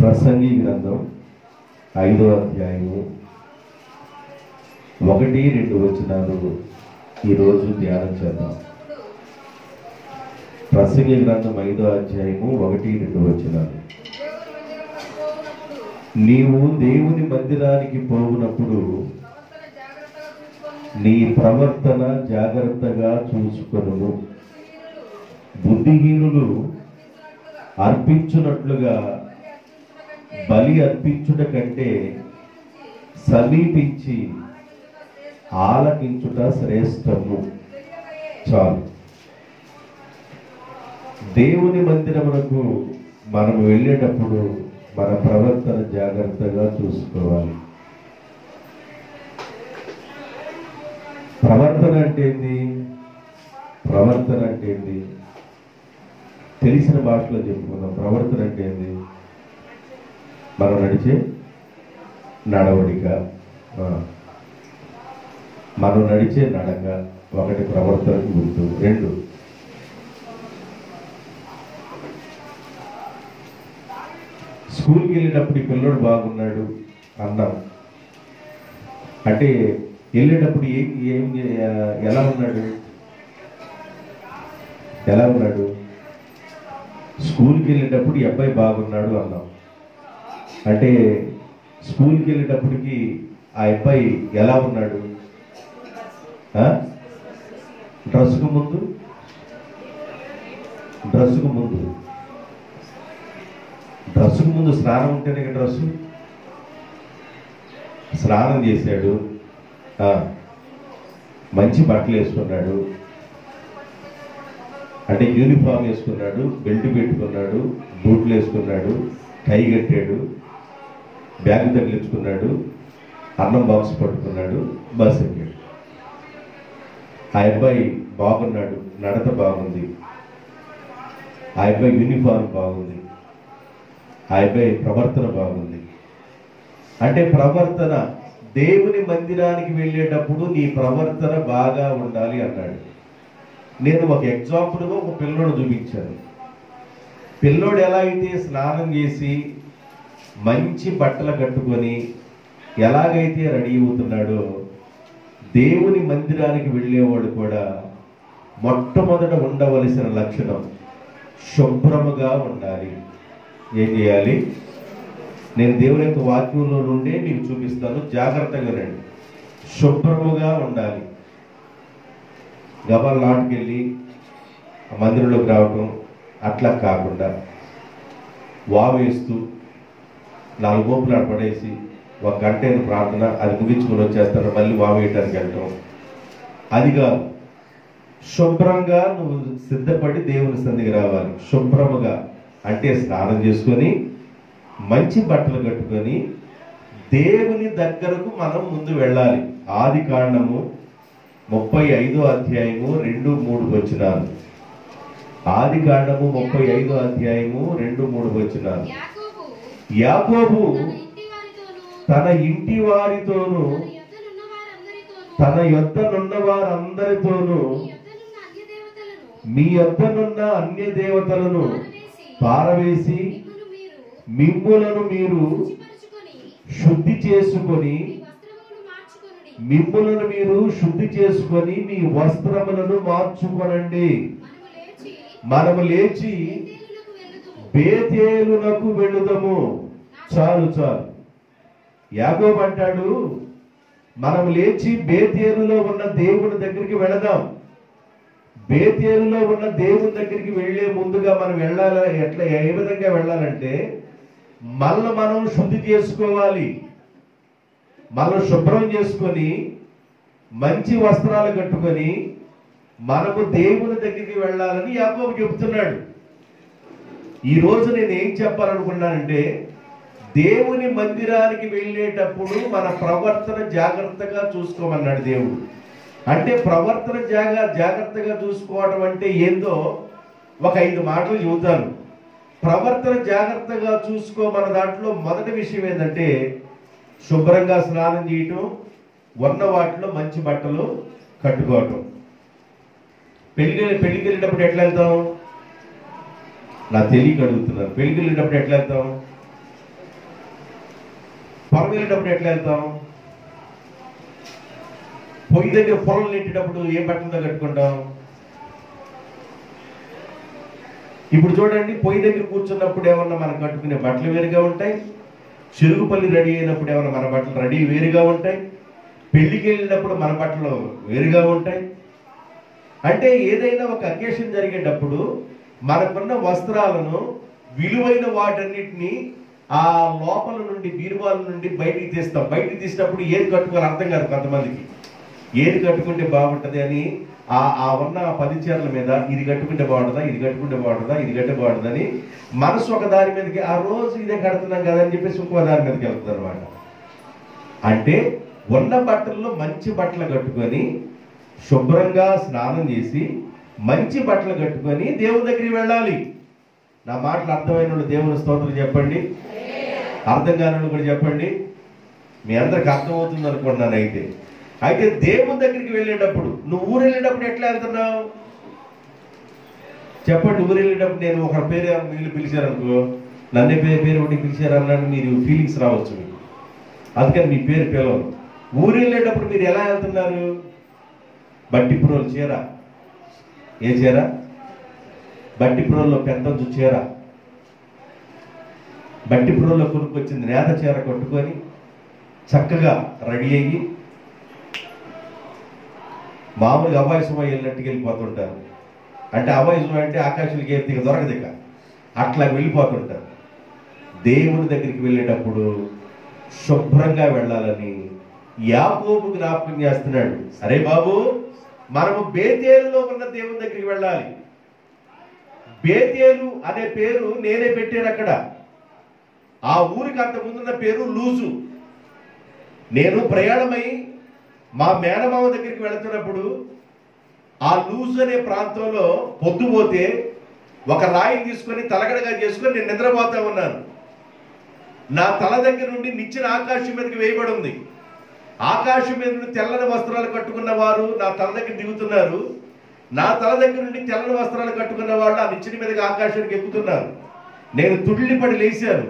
ప్రసంగి గ్రంథం 5వ అధ్యాయము 1-2 వచనాలు ఈరోజు ధ్యానం చేద్దాం. ప్రసంగి గ్రంథం 5వ అధ్యాయము 1-2 వచనాలు. నీవు దేవుని మందిరానికి పోవునప్పుడు నీ ప్రవర్తన జాగ్రత్తగా చూసుకొనుము. బుద్ధిహీనులు అర్పించున్నట్లుగా బలి అర్పించుట కంటే సమీపించి ఆలకించుట శ్రేష్టము. చాలు. దేవుని మందిరమునకు మనం వెళ్ళేటప్పుడు మన ప్రవర్తన జాగ్రత్తగా చూసుకోవాలి. ప్రవర్తన అంటే ఏంది? ప్రవర్తన అంటే ఏంది? తెలిసిన భాషలో చెప్పుకుందాం. ప్రవర్తన అంటే ఏంది? మనం నడిచే నడవడిక, మనం నడిచే నడక. ఒకటి ప్రవర్తనకు గుర్తు. 2 స్కూల్కి వెళ్ళేటప్పుడు ఈ పిల్లడు బాగున్నాడు అన్నాం అంటే వెళ్ళేటప్పుడు ఎలా ఉన్నాడు? స్కూల్కి వెళ్ళేటప్పుడు ఈ అబ్బాయి బాగున్నాడు అన్నాం అంటే స్కూల్కి వెళ్ళేటప్పటికి ఆ అబ్బాయి ఎలా ఉన్నాడు? డ్రెస్కు ముందు స్నానం ఉంటేనే డ్రెస్సు. స్నానం చేశాడు, మంచి బట్టలు వేసుకున్నాడు అంటే యూనిఫామ్ వేసుకున్నాడు, బెల్ట్ పెట్టుకున్నాడు, బూట్లు వేసుకున్నాడు, టై కట్టాడు, బ్యాగ్ తగిలించుకున్నాడు, అన్నం బాక్స్ పట్టుకున్నాడు, బస్ ఎక్కాడు. ఆ అబ్బాయి బాగున్నాడు, నడత బాగుంది, ఆ అబ్బాయి యూనిఫామ్ బాగుంది, ఆ అబ్బాయి ప్రవర్తన బాగుంది. అంటే ప్రవర్తన, దేవుని మందిరానికి వెళ్ళేటప్పుడు నీ ప్రవర్తన బాగా ఉండాలి అన్నాడు. నేను ఒక ఎగ్జాంపుల్గా ఒక పిల్లోడు చూపించాను. పిల్లోడు ఎలా అయితే స్నానం చేసి మంచి బట్టలు కట్టుకొని ఎలాగైతే రెడీ అవుతున్నాడో, దేవుని మందిరానికి వెళ్ళేవాడు కూడా మొట్టమొదట ఉండవలసిన లక్షణం శుభ్రముగా ఉండాలి. ఏం చేయాలి? నేను దేవుని యొక్క వాక్యంలో నుండే మీకు చూపిస్తాను, జాగ్రత్తగా రండి. శుభ్రముగా ఉండాలి. గబాల నాటుకెళ్ళి మందిరంలోకి రావటం అట్లా కాకుండా వావేస్తూ 4 గోపులు పడేసి 1 గంట ప్రార్థన, అది ముగించుకొని వచ్చేస్తాను, మళ్ళీ వావేయటానికి వెళ్ళటం అది కాదు. శుభ్రంగా నువ్వు సిద్ధపడి దేవుని సన్నిధికి రావాలి. శుభ్రముగా అంటే స్నానం చేసుకొని మంచి బట్టలు కట్టుకొని దేవుని దగ్గరకు మనం ముందు వెళ్ళాలి. ఆదికాండము 35వ అధ్యాయము 2-3 వచనాలు. ఆదికాండము 35వ అధ్యాయము 2-3 వచనాలు. యాకోబు తన ఇంటి వారితోనూ తన యొద్దనున్న వారందరితోనూ మీ యొద్దనున్న అన్య దేవతలను పారవేసి మిమ్ములను మీరు శుద్ధి చేసుకొని మీ వస్త్రములను మార్చుకొనండి. మనము లేచి బేతేలునకు వెళ్ళుదము. చాలు. యాకోబు అంటాడు, మనం లేచి బేతేలులో ఉన్న దేవుని దగ్గరికి వెళదాం. బేతేలులో ఉన్న దేవుని దగ్గరికి వెళ్లే ముందుగా మనం వెళ్ళాలి. ఏ విధంగా వెళ్ళాలంటే మనం శుద్ధి చేసుకోవాలి. మనం శుభ్రం చేసుకొని మంచి వస్త్రాలు కట్టుకొని మనము దేవుని దగ్గరికి వెళ్ళాలని యాకోబు చెబుతున్నాడు. ఈరోజు నేను ఏం చెప్పాలనుకున్నానంటే, దేవుని మందిరానికి వెళ్ళేటప్పుడు మన ప్రవర్తన జాగ్రత్తగా చూసుకోమన్నాడు దేవుడు. అంటే ప్రవర్తన జాగ్రత్తగా చూసుకోవడం అంటే ఏందో ఒక 5 మాటలు చెబుతాను. ప్రవర్తన జాగ్రత్తగా చూసుకోమన్న దాంట్లో మొదటి విషయం ఏంటంటే శుభ్రంగా స్నానం చేయటం, ఉన్న వాటిలో మంచి బట్టలు కట్టుకోవటం. పెళ్లికి వెళ్ళేటప్పుడు ఎట్లా వెళ్తాం? నా తెలియక అడుగుతున్నాను. పెళ్లికి వెళ్ళేటప్పుడు ఎట్లా వెళ్తాం? పొలం వెళ్ళేటప్పుడు ఎట్లా వెళ్తాం? పొయ్యి దగ్గర పొలం నెట్టేటప్పుడు ఏ బట్టలతో కట్టుకుంటాం? ఇప్పుడు చూడండి, పొయ్యి దగ్గర కూర్చున్నప్పుడు ఏమన్నా మనం కట్టుకునే బట్టలు వేరుగా ఉంటాయి, చెరుగుపల్లి రెడీ అయినప్పుడు ఏమన్నా మన బట్టలు రెడీ వేరుగా ఉంటాయి, పెళ్లికి వెళ్ళినప్పుడు మన బట్టలు వేరుగా ఉంటాయి. అంటే ఏదైనా ఒక అకేషన్ జరిగేటప్పుడు మనకున్న వస్త్రాలను, విలువైన వాటన్నిటిని ఆ లోపల నుండి, బీరువాల నుండి బయటికి తీస్తాం. బయటికి తీసినప్పుడు ఏది కట్టుకోవాలి అర్థం కాదు కొంతమందికి. ఏది కట్టుకుంటే బాగుంటుంది అని ఆ ఉన్న 10 చీరల మీద ఇది కట్టుకుంటే బాగుంటుందా, ఇది కట్టుకుంటే బాగుంటుందా, ఇది కట్టే బాగుంటుందని మనసు ఒక దారి మీదకి, ఆ రోజు ఇదే కడుతున్నాం కదా అని చెప్పేసి ఇంకో దారి మీదకి వెళ్తుంది అనమాట. అంటే ఉన్న బట్టల్లో మంచి బట్టలు కట్టుకొని, శుభ్రంగా స్నానం చేసి, మంచి బట్టలు కట్టుకొని దేవుని దగ్గరికి వెళ్ళాలి. నా మాటలు అర్థమైన వాళ్ళు దేవుని స్తోత్రం చెప్పండి, అర్థం కాని వాళ్ళు కూడా చెప్పండి. మీ అందరికి అర్థమవుతుంది అనుకుంటున్నాను. అయితే దేవుని దగ్గరికి వెళ్ళేటప్పుడు, నువ్వు ఊరు వెళ్ళేటప్పుడు ఎట్లా వెళ్తున్నావు చెప్పండి. ఊరు వెళ్ళేటప్పుడు నేను ఒక పేరు వీళ్ళు పిలిచారనుకో, నన్నే పేరు ఒకటి పిలిచారు అన్నాడు, మీరు ఫీలింగ్స్ రావచ్చు మీకు, అందుకని మీ పేరు పిలవరు. ఊరు వెళ్ళేటప్పుడు మీరు ఎలా వెళ్తున్నారు? బట్టి పురోలు చీర, ఏ చీర? బట్టి పురోల్లో పెద్దంచు చీర, బట్టి పురోల్లో కొనుక్కొచ్చింది నేత చీర కట్టుకొని చక్కగా రెడీ అయ్యి, మామూలుగా అవాయిసమై వెళ్ళినట్టుగా వెళ్ళిపోతుంటారు. అంటే అవాయిసమై అంటే ఆకాశానికి ఏం దిగ దొరకదు, ఇక అట్లా వెళ్ళిపోతుంటారు. దేవుని దగ్గరికి వెళ్ళేటప్పుడు శుభ్రంగా వెళ్ళాలని యాకోబు జ్ఞాపకం చేస్తున్నాడు. అరే బాబు, మనము బేతేలులో ఉన్న దేవుని దగ్గరికి వెళ్ళాలి. బేతేలు అనే పేరు నేనే పెట్టాను అక్కడ. ఆ ఊరికి అంత ముందున్న పేరు లూజు. నేను ప్రయాణమై మా మేనమామ దగ్గరికి వెళుతున్నప్పుడు ఆ లూజు అనే ప్రాంతంలో పొద్దుపోతే ఒక రాయిని తీసుకొని తలగడగా చేసుకొని నేను నిద్రపోతా ఉన్నాను. నా తల దగ్గర నుండి నిచ్చెన ఆకాశం మీదకి వేయబడి ఉంది. ఆకాశం మీద నుండి తెల్లని వస్త్రాలు కట్టుకున్న వారు నా తల దగ్గర దిగుతున్నారు. నా తల దగ్గర నుండి తెల్లని వస్త్రాలు కట్టుకున్న వాళ్ళు ఆ నిచ్చెన మీదకి ఆకాశానికి ఎక్కుతున్నారు. నేను తుళ్ళిపడి లేచాను.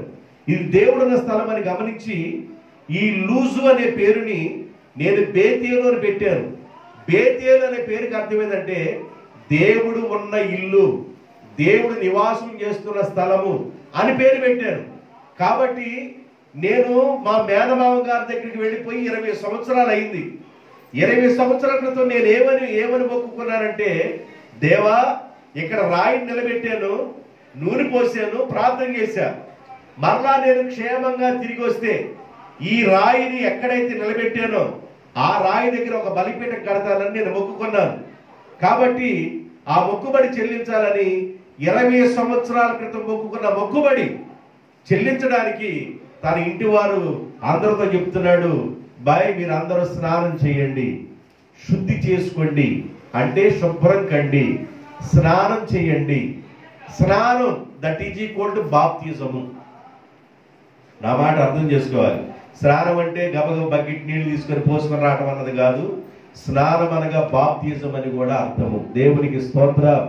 ఇది దేవుడున్న స్థలం అని గమనించి ఈ లూజు అనే పేరుని నేను బేతేలు అని పెట్టాను. బేతేలు అనే పేరుకి అర్థం ఏంటంటే దేవుడు ఉన్న ఇల్లు, దేవుడు నివాసం చేస్తున్న స్థలము అని పేరు పెట్టాను. కాబట్టి నేను మా మేనమామ గారి దగ్గరికి వెళ్ళిపోయి 20 సంవత్సరాలు అయింది. 20 సంవత్సరాల క్రితం నేను ఏమని మొక్కుకున్నానంటే, దేవా, ఇక్కడ రాయిని నిలబెట్టాను, నూనె పోసాను, ప్రార్థన చేశా. మరలా నేను క్షేమంగా తిరిగి వస్తే ఈ రాయిని ఎక్కడైతే నిలబెట్టానో ఆ రాయి దగ్గర ఒక బలిపీఠం కడతానని నేను మొక్కుకున్నాను. కాబట్టి ఆ మొక్కుబడి చెల్లించాలని 20 సంవత్సరాల క్రితం మొక్కుకున్న మొక్కుబడి చెల్లించడానికి తన ఇంటి వారు అందరితో చెప్తున్నాడు, బాయ్ మీరు అందరూ స్నానం చేయండి, శుద్ధి చేసుకోండి, అంటే శుభ్రం కండి, స్నానం చేయండి. స్నానం దట్ ఈజ్ ఈక్వల్ టు బాప్తిజము. నా మాట అర్థం చేసుకోవాలి. స్నానం అంటే గబగబ బకెట్ నీళ్లు తీసుకొని పోసుకొని రావటం అన్నది కాదు. స్నానం అనగా బాప్తిజం అని కూడా అర్థము. దేవునికి స్తోత్రం.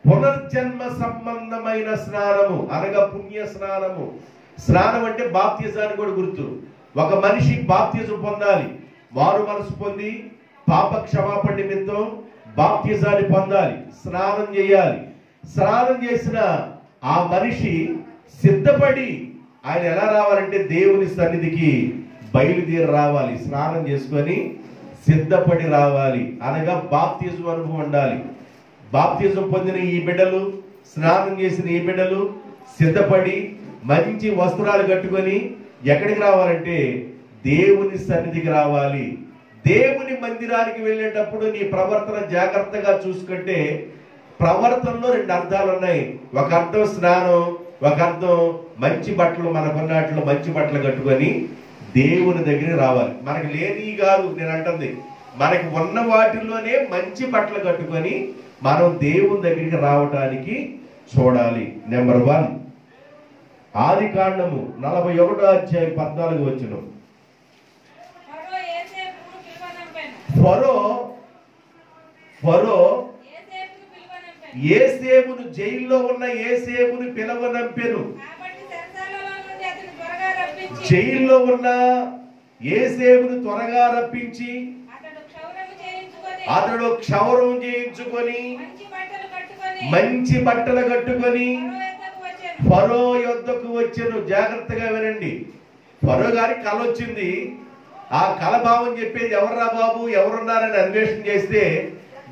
పునర్జన్మ సంబంధమైన స్నానము అనగా పుణ్య స్నానము. స్నానం అంటే బాప్తిజాన్ని కూడా గుర్తు. ఒక మనిషి బాప్తిజం పొందాలి, మారు మనసు పొంది పాప క్షమాపణ నిమిత్తం బాప్తిజాన్ని పొందాలి, స్నానం చేయాలి. స్నానం చేసిన ఆ మనిషి సిద్ధపడి ఆయన ఎలా రావాలంటే దేవుని సన్నిధికి బయలుదేరి రావాలి. స్నానం చేసుకొని సిద్ధపడి రావాలి అనగా బాప్తిజం అనుభవం ఉండాలి. బాప్తిజం పొందిన ఈ బిడ్డలు, స్నానం చేసిన ఈ బిడ్డలు సిద్ధపడి మంచి వస్త్రాలు కట్టుకొని ఎక్కడికి రావాలంటే దేవుని సన్నిధికి రావాలి. దేవుని మందిరానికి వెళ్ళేటప్పుడు నీ ప్రవర్తన జాగ్రత్తగా చూసుకుంటే ప్రవర్తనలో 2 అర్థాలు ఉన్నాయి. ఒక అర్థం స్నానం, ఒక అర్థం మంచి బట్టలు, మనకున్నట్లు మంచి బట్టలు కట్టుకొని దేవుని దగ్గరికి రావాలి. మనకి లేని కాదు నేను అంటుంది, మనకి ఉన్న వాటిల్లోనే మంచి బట్టలు కట్టుకొని మనం దేవుని దగ్గరికి రావడానికి చూడాలి. నెంబర్ 1 ఆదికాండము 41వ అధ్యాయం 14వ వచనం. ఫరో యేసేపును జైల్లో ఉన్న యేసేపును పిలవనంపెను. జైల్లో ఉన్న యేసేపును త్వరగా రప్పించి అతడు క్షౌరం చేయించుకొని మంచి బట్టలు కట్టుకొని ఫరో యొద్దకు వచ్చెను. జాగ్రత్తగా వినండి. ఫరో గారికి కల వచ్చింది. ఆ కల భావం చెప్పేది ఎవర్రా బాబు, ఎవరున్నారని అన్వేషణ చేస్తే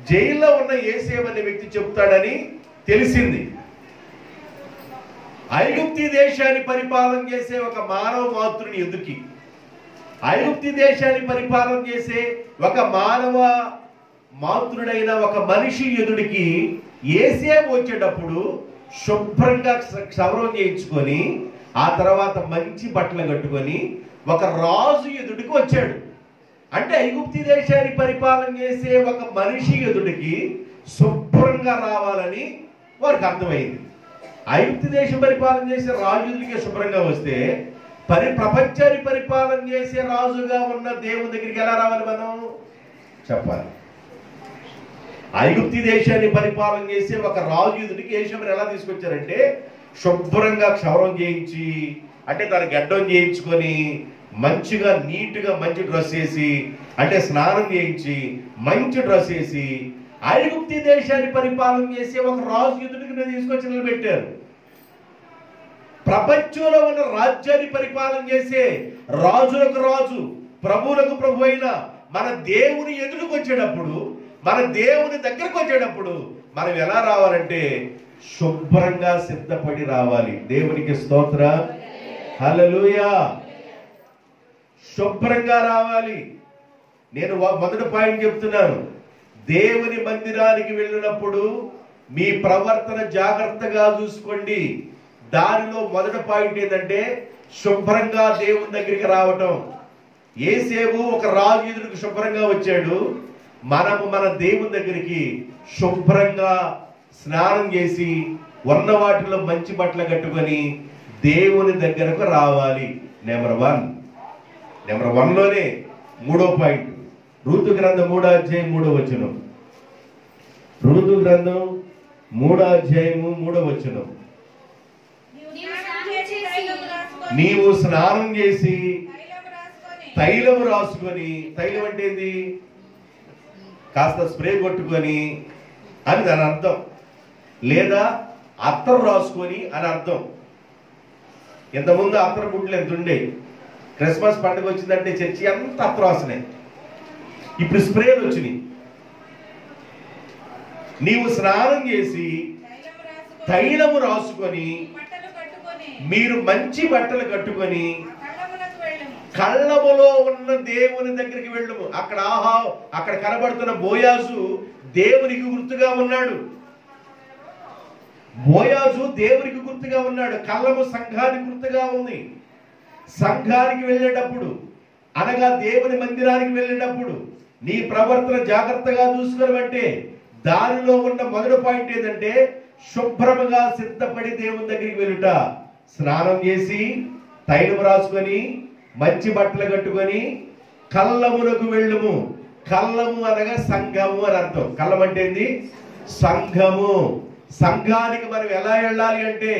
జైల్లో ఉన్న యేసేపు అనే వ్యక్తి చెప్తాడని తెలిసింది. ఐగుప్తి దేశాన్ని పరిపాలన చేసే ఒక మానవ మాతృని ఎదుకి, ఐగుప్తి దేశాన్ని పరిపాలన చేసే ఒక మానవ మాతృడైన ఒక మనిషి ఎదుడికి యేసేపు వచ్చేటప్పుడు శుభ్రంగా క్షవరం చేయించుకొని ఆ తర్వాత మంచి బట్టలు కట్టుకొని ఒక రాజు ఎదుడికి వచ్చాడు. అంటే ఐగుప్తి దేశాన్ని పరిపాలన చేసే ఒక మనిషి ఎదుడికి శుభ్రంగా రావాలని వారికి అర్థమైంది. ఐగుప్తి దేశం పరిపాలన చేసే రాజు ఎదుడికి శుభ్రంగా వస్తే ప్రపంచాన్ని పరిపాలన చేసే రాజుగా ఉన్న దేవుని దగ్గరికి ఎలా రావాలి మనం చెప్పాలి. ఐగుప్తి దేశాన్ని పరిపాలన చేసే ఒక రాజు ఎదుటికి యేసేపుని ఎలా తీసుకొచ్చారంటే శుభ్రంగా క్షౌరం చేయించి, అంటే తన గడ్డం చేయించుకొని మంచిగా నీట్గా మంచి డ్రెస్ వేసి, అంటే స్నానం చేయించి మంచి డ్రెస్ వేసి ఐగుప్తి దేశాన్ని పరిపాలన చేసే ఒక రాజు ఎదుటికి తీసుకొచ్చి నిలబెట్టారు. ప్రపంచంలో ఉన్న రాజ్యాన్ని పరిపాలన చేసే రాజులకు రాజు, ప్రభువులకు ప్రభు అయిన మన దేవుని ఎదురుకు వచ్చేటప్పుడు, మన దేవుని దగ్గరకు వచ్చేటప్పుడు మనం ఎలా రావాలంటే శుభ్రంగా సిద్ధపడి రావాలి. దేవునికి స్తోత్ర, హల్లెలూయా. శుభ్రంగా రావాలి. నేను మొదటి పాయింట్ చెప్తున్నాను. దేవుని మందిరానికి వెళ్ళినప్పుడు మీ ప్రవర్తన జాగ్రత్తగా చూసుకోండి. దానిలో మొదటి పాయింట్ ఏంటంటే శుభ్రంగా దేవుని దగ్గరికి రావటం. యేసేపు ఒక రాజు ఎదురుకు శుభ్రంగా వచ్చాడు. మనము మన దేవుని దగ్గరికి శుభ్రంగా స్నానం చేసి ఉన్న వాటిలో మంచి బట్టలు కట్టుకొని దేవుని దగ్గరకు రావాలి. నెంబర్ 1 లోనే 3వ పాయింట్ రూతు గ్రంథం 3వ అధ్యాయం 3వ వచనం. రూతు గ్రంథం 3వ అధ్యాయం 3వ వచనం. నీవు స్నానం చేసి తైలము రాసుకొని, తైలం అంటే ఏంది, కాస్త స్ప్రే కొట్టుకొని అని దాని అర్థం, లేదా అత్తరు రాసుకొని అని అర్థం. ఇంతకుముందు అత్తరు గుడ్లు ఎంత ఉండే, క్రిస్మస్ పండుగ వచ్చిందంటే చర్చి అంత అత్తరు రాసినాయి, ఇప్పుడు స్ప్రేలు వచ్చినాయి. నీవు స్నానం చేసి తైలము రాసుకొని మీరు మంచి బట్టలు కట్టుకొని కళ్ళములో ఉన్న దేవుని దగ్గరికి వెళ్ళము. అక్కడ కనబడుతున్న బోయాజు దేవునికి గుర్తుగా ఉన్నాడు. బోయాజు దేవునికి గుర్తుగా ఉన్నాడు. కళ్ళము సంఘానికి గుర్తుగా ఉంది. సంఘానికి వెళ్ళేటప్పుడు, అనగా దేవుని మందిరానికి వెళ్ళేటప్పుడు నీ ప్రవర్తన జాగ్రత్తగా చూసుకోమంటే దానిలో ఉన్న మొదటి పాయింట్ ఏంటంటే శుభ్రముగా సిద్ధపడి దేవుని దగ్గరికి వెళ్ళుట. స్నానం చేసి తైలం రాసుకొని మంచి బట్టలు కట్టుకొని కళ్ళమునకు వెళ్ళుము. కళ్ళము అనగా సంఘము అని అర్థం. కళ్ళం అంటే ఏంది, సంఘము. సంఘానికి మనం ఎలా వెళ్ళాలి అంటే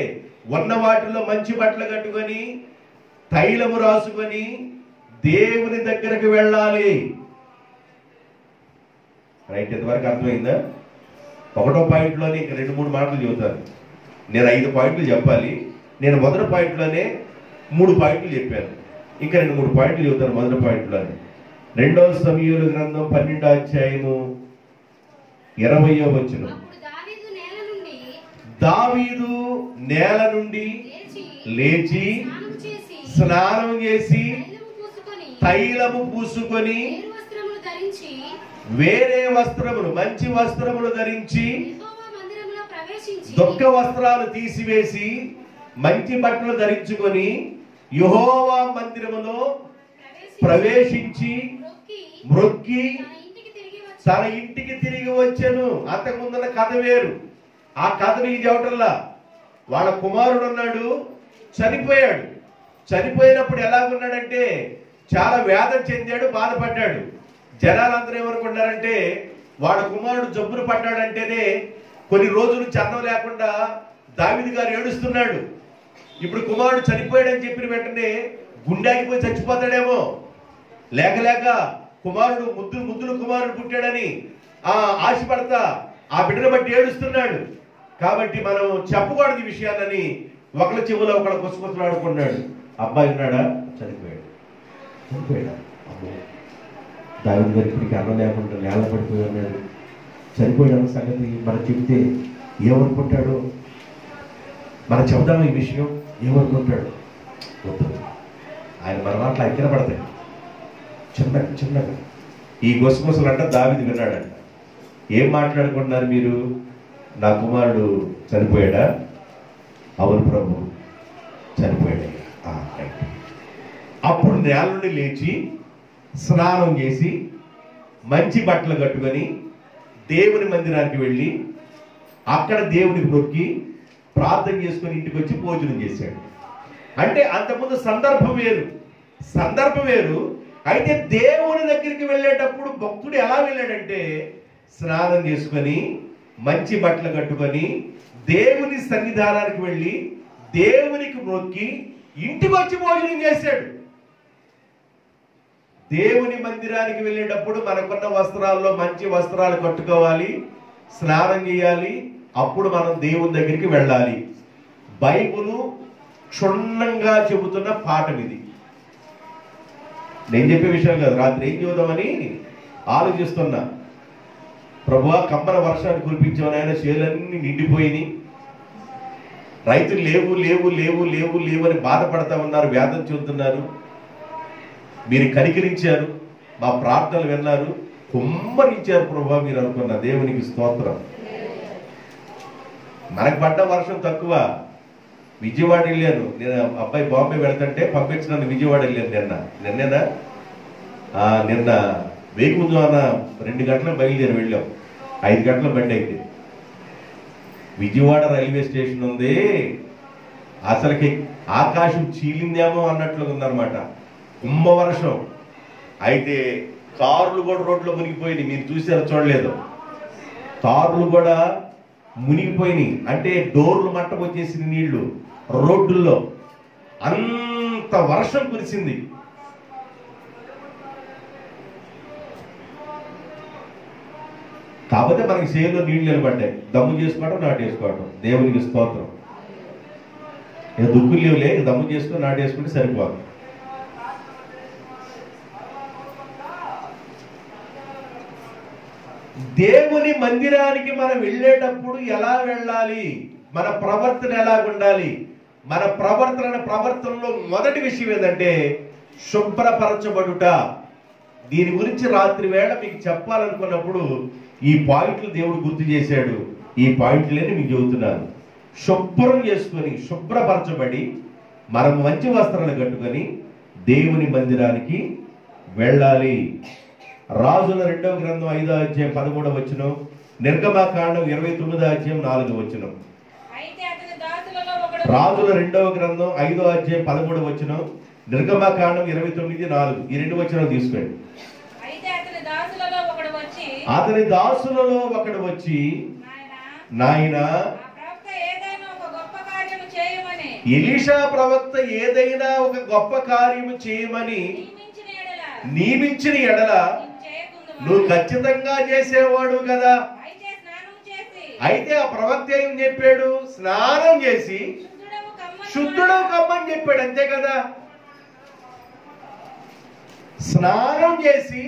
ఉన్న వాటిలో మంచి బట్టలు కట్టుకొని తైలము రాసుకొని దేవుని దగ్గరకు వెళ్ళాలి. రైట్, ఎంతవరకు అర్థమైందా? 1వ పాయింట్లోనే ఇంకా 2-3 మాటలు చెబుతాను. నేను 5 పాయింట్లు చెప్పాలి. నేను మొదటి పాయింట్లోనే 3 పాయింట్లు చెప్పాను. ఇంకా 2-3 పాయింట్లు చెబుతాను మొదటి పాయింట్లోనే. 2వ సమూయేలు గ్రంథం 12వ అధ్యాయము 20వ వచనం. దావీదు నేల నుండి లేచి స్నానం చేసి తైలము పూసుకొని వేరే వస్త్రములు, మంచి వస్త్రములు ధరించి దుఃఖ వస్త్రాలు తీసివేసి మంచి బట్టలు ధరించుకొని యెహోవా మందిరములో ప్రవేశించి మ్రొక్కి తన ఇంటికి తిరిగి వచ్చెను. అంతకుముందున్న కథ వేరు. ఆ కథ నీకు చెప్పటల్లా. వాళ్ళ కుమారుడు ఉన్నాడు, చనిపోయాడు. చనిపోయినప్పుడు ఎలాగున్నాడంటే చాలా వేదన చెందాడు, బాధపడ్డాడు. జనాలందరూ ఏమనుకున్నారంటే వాడు కుమారుడు జబ్బును పడ్డాడంటేనే కొన్ని రోజులు చన్నం లేకుండా దావీదు గారు ఏడుస్తున్నాడు. ఇప్పుడు కుమారుడు చనిపోయాడని చెప్పిన వెంటనే గుండెకి చచ్చిపోతాడేమో, లేక లేక కుమారుడు ముద్దులు కుమారుడు పుట్టాడని ఆశపడతా ఆ బిడ్డను బట్టి ఏడుస్తున్నాడు. కాబట్టి మనం చెప్పకూడదు ఈ విషయాలని ఒకళ్ళ చెవులో ఒకళ్ళ గుసగుసలు ఆడుకున్నాడు. అబ్బాయి ఉన్నాడా? చనిపోయాడా? అమ్మో, దావిది గారు ఇప్పటికి అన్నం లేకుండా నేల పడిపోయి ఉన్నాడు, చనిపోయాడు సంగతి మనం చెప్తే ఏమనుకుంటాడో, మనం చెబుదాం ఈ విషయం, ఏమనుకుంటాడు? ఆయన మన మాటలు ఆయన కినపడతాయి చిన్నగా. ఈ గుసగుసలు అంట దావీదు విన్నాడంట. ఏం మాట్లాడుకుంటున్నారు మీరు? నా కుమారుడు చనిపోయాడా? అవును ప్రభు, చనిపోయాడు. అప్పుడు నేల నుండి లేచి స్నానం చేసి మంచి బట్టలు కట్టుకొని దేవుని మందిరానికి వెళ్ళి అక్కడ దేవునికి మొక్కి ప్రార్థన చేసుకొని ఇంటికి వచ్చి భోజనం చేశాడు. అంటే అంతకుముందు సందర్భం వేరు. అయితే దేవుని దగ్గరికి వెళ్ళేటప్పుడు భక్తుడు ఎలా వెళ్ళాడంటే స్నానం చేసుకొని మంచి బట్టలు కట్టుకొని దేవుని సన్నిధానానికి వెళ్ళి దేవునికి మొక్కి ఇంటికి వచ్చి భోజనం చేశాడు. దేవుని మందిరానికి వెళ్ళేటప్పుడు మనకున్న వస్త్రాల్లో మంచి వస్త్రాలు కట్టుకోవాలి, స్నానం చేయాలి, అప్పుడు మనం దేవుని దగ్గరికి వెళ్ళాలి. బైబిలు క్షుణ్ణంగా చెబుతున్న పాఠం ఇది. నేను చెప్పే విషయం కాదు. రాత్రి ఏం చూద్దామని ఆలోచిస్తున్నా. ప్రభువా, కమ్మన వర్షాన్ని కురిపించావు నాయన, చేలన్నీ నిండిపోయినాయి, రైతులు లేవు లేవు లేవు లేవు లేవు అని బాధపడతా ఉన్నారు, వేదన చెందుతున్నారు. మీరు కనికరించారు, మా ప్రార్థనలు విన్నారు, కుమ్మరించారు ప్రభువా మీరు అనుకున్న. దేవునికి స్తోత్రం. మనకు పడ్డ వర్షం తక్కువ. విజయవాడ వెళ్ళాను నేను, అబ్బాయి బాంబే వెళ్తుంటే పంపించినాను, విజయవాడ వెళ్ళాను నిన్న వేగుంజాన 2 గంటలకు బయలుదేరి వెళ్ళాం. 5 గంటల బండి అయితే విజయవాడ రైల్వే స్టేషన్ ఉంది, అసలుకి ఆకాశం చీలిందేమో అన్నట్లుగా ఉందన్నమాట. కుంభవర్షం. అయితే కార్లు కూడా రోడ్లో మునిగిపోయినాయి. మీరు చూసారో చూడలేదు, కార్లు కూడా మునిగిపోయినాయి. అంటే డోర్లు మట్టం వచ్చేసిన నీళ్లు రోడ్డుల్లో, అంత వర్షం కురిసింది. కాకపోతే మనకి చేతిలో నీళ్లు నిలబడ్డాయి. దమ్ము చేసుకోవడం, నాటేసుకోవడం. దేవునికి స్తోత్రం. దుక్కులు లేవులే, దమ్ము చేసుకొని నాటేసుకుంటే సరిపోదు. దేవుని మందిరానికి మనం వెళ్ళేటప్పుడు ఎలా వెళ్ళాలి, మన ప్రవర్తన ఎలా ఉండాలి? మన ప్రవర్తనలో మొదటి విషయం ఏంటంటే శుభ్రపరచబడుట. దీని గురించి రాత్రి వేళ మీకు చెప్పాలనుకున్నప్పుడు ఈ పాయింట్లు దేవుడు గుర్తు చేశాడు. ఈ పాయింట్లని మీకు చెబుతున్నాను. శుభ్రం చేసుకొని శుభ్రపరచబడి మనం మంచి వస్త్రాలు కట్టుకొని దేవుని మందిరానికి వెళ్ళాలి. రాజుల 2వ గ్రంథం 5వ అధ్యాయం 13వ వచనం, నిర్గమకాండం 29వ అధ్యాయం 4వ వచనం. రాజుల 2వ గ్రంథం 5వ అధ్యాయం 13వ వచనం, నిర్గమకాండం 29:4. ఈ 2 వచనాలు తీసుకోండి. అతని దాసులలో ఒకడు వచ్చి, నాయనా, ఎలీషా ప్రవక్త ఏదైనా ఒక గొప్ప కార్యము చేయమని నియమించిన ఎడల నువ్వు ఖచ్చితంగా చేసేవాడు కదా. అయితే ఆ ప్రవక్త ఏం చెప్పాడు? స్నానం చేసి శుద్ధుడవు కమ్మని చెప్పాడు. అంతే కదా. స్నానం చేసి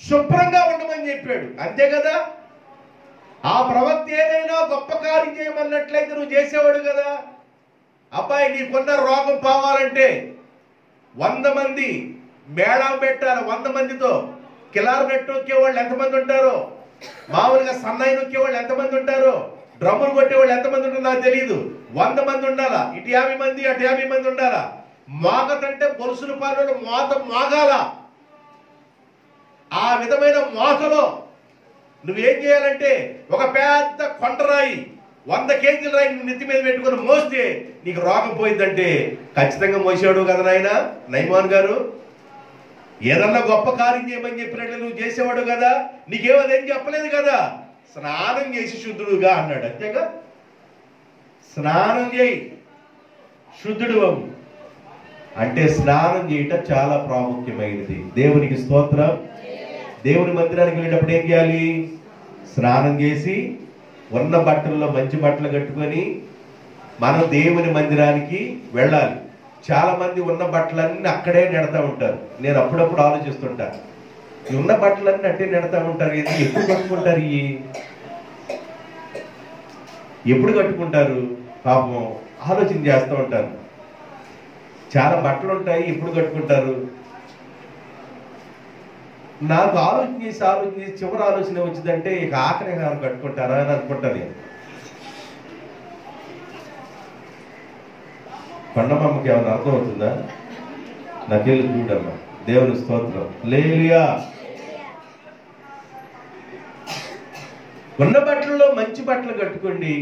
శుభ్రంగా ఉండమని చెప్పాడు. అంతే కదా. ఆ ప్రవక్త ఏదైనా గొప్ప కార్యం చేయమన్నట్లయితే నువ్వు చేసేవాడు కదా. అబ్బాయి, నీకున్న రోగం పోవాలంటే 100 మంది మేళం పెట్టారు. 100 మందితో కిలార్ నెట్ నొక్కేవాళ్ళు ఎంతమంది ఉంటారో, మామూలుగా సన్నాయి నొక్కేవాళ్ళు ఎంతమంది ఉంటారో, డ్రమ్ములు కొట్టేవాళ్ళు ఎంతమంది ఉంటారో నాకు తెలియదు. 100 మంది ఉండాలా. ఇటు 50 మంది, అటు 50 మంది ఉండాలా. మోగతంటే గొలుసులు పాలు మోత మోగాల. ఆ విధమైన మోతలో నువ్వేం చేయాలంటే ఒక పెద్ద కొండరాయి 100 కేజీల రాయి నెత్తి మీద పెట్టుకుని మోస్తే నీకు రోగం పోయిందంటే ఖచ్చితంగా మోసాడు కదా నాయన నయమాన్ గారు. ఏదన్నా గొప్ప కార్యం చేయమని చెప్పినట్లు నువ్వు చేసేవాడు కదా. నీకేమదేం చెప్పలేదు కదా. స్నానం చేసి శుద్ధుడుగా అన్నాడు. అంతేగా. స్నానం చేయి, శుద్ధుడు బాబు. అంటే స్నానం చేయటం చాలా ప్రాముఖ్యమైనది. దేవునికి స్తోత్రం. దేవుని మందిరానికి వెళ్ళినప్పుడు ఏం చేయాలి? స్నానం చేసి ఉన్న బట్టల్లో మంచి బట్టలు కట్టుకొని మనం దేవుని మందిరానికి వెళ్ళాలి. చాలా మంది ఉన్న బట్టలన్నీ అక్కడే నెడతా ఉంటారు. నేను అప్పుడప్పుడు ఆలోచిస్తుంటా, ఈ ఉన్న బట్టలన్నీ అట్టే నెడతా ఉంటారు, ఎప్పుడు కట్టుకుంటారు? ఎప్పుడు కట్టుకుంటారు? పాపం ఆలోచన చేస్తూ ఉంటారు. చాలా బట్టలు ఉంటాయి, ఎప్పుడు కట్టుకుంటారు? నాకు ఆలోచన చేసి చివరి ఆలోచన వచ్చిందంటే ఇక ఆఖరి కట్టుకుంటారా అని అనుకుంటాను. పండమ్మకి ఏమైనా అర్థం అవుతుందా? నాకెళ్ళి చూడమ్మా. దేవుని స్తోత్రం. హల్లెలూయా. ఉన్న బట్టల్లో మంచి బట్టలు కట్టుకోండి.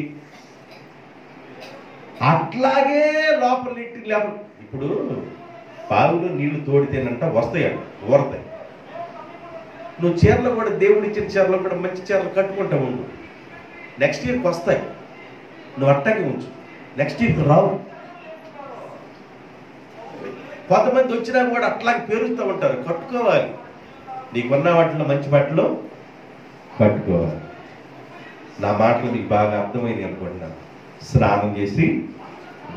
అట్లాగే లోపల ఇప్పుడు బావిలో నీళ్లు తోడితేనంట వస్తాయంట, ఊరతాయి. నువ్వు చీరలు కూడా, దేవుడిచ్చిన చీరలు కూడా మంచి చీరలు కట్టుకుంటా ఉండు, నెక్స్ట్ ఇయర్కి వస్తాయి. నువ్వు అట్టాగే ఉంచు, నెక్స్ట్ ఇయర్కి రావు. కొంతమంది వచ్చినా కూడా అట్లాగే పేరుస్తూ ఉంటారు. కట్టుకోవాలి. నీకున్న వాటిలో మంచి బట్టలు కట్టుకోవాలి. నా మాటలు మీకు బాగా అర్థమైంది అనుకుంటున్నాను. స్నానం చేసి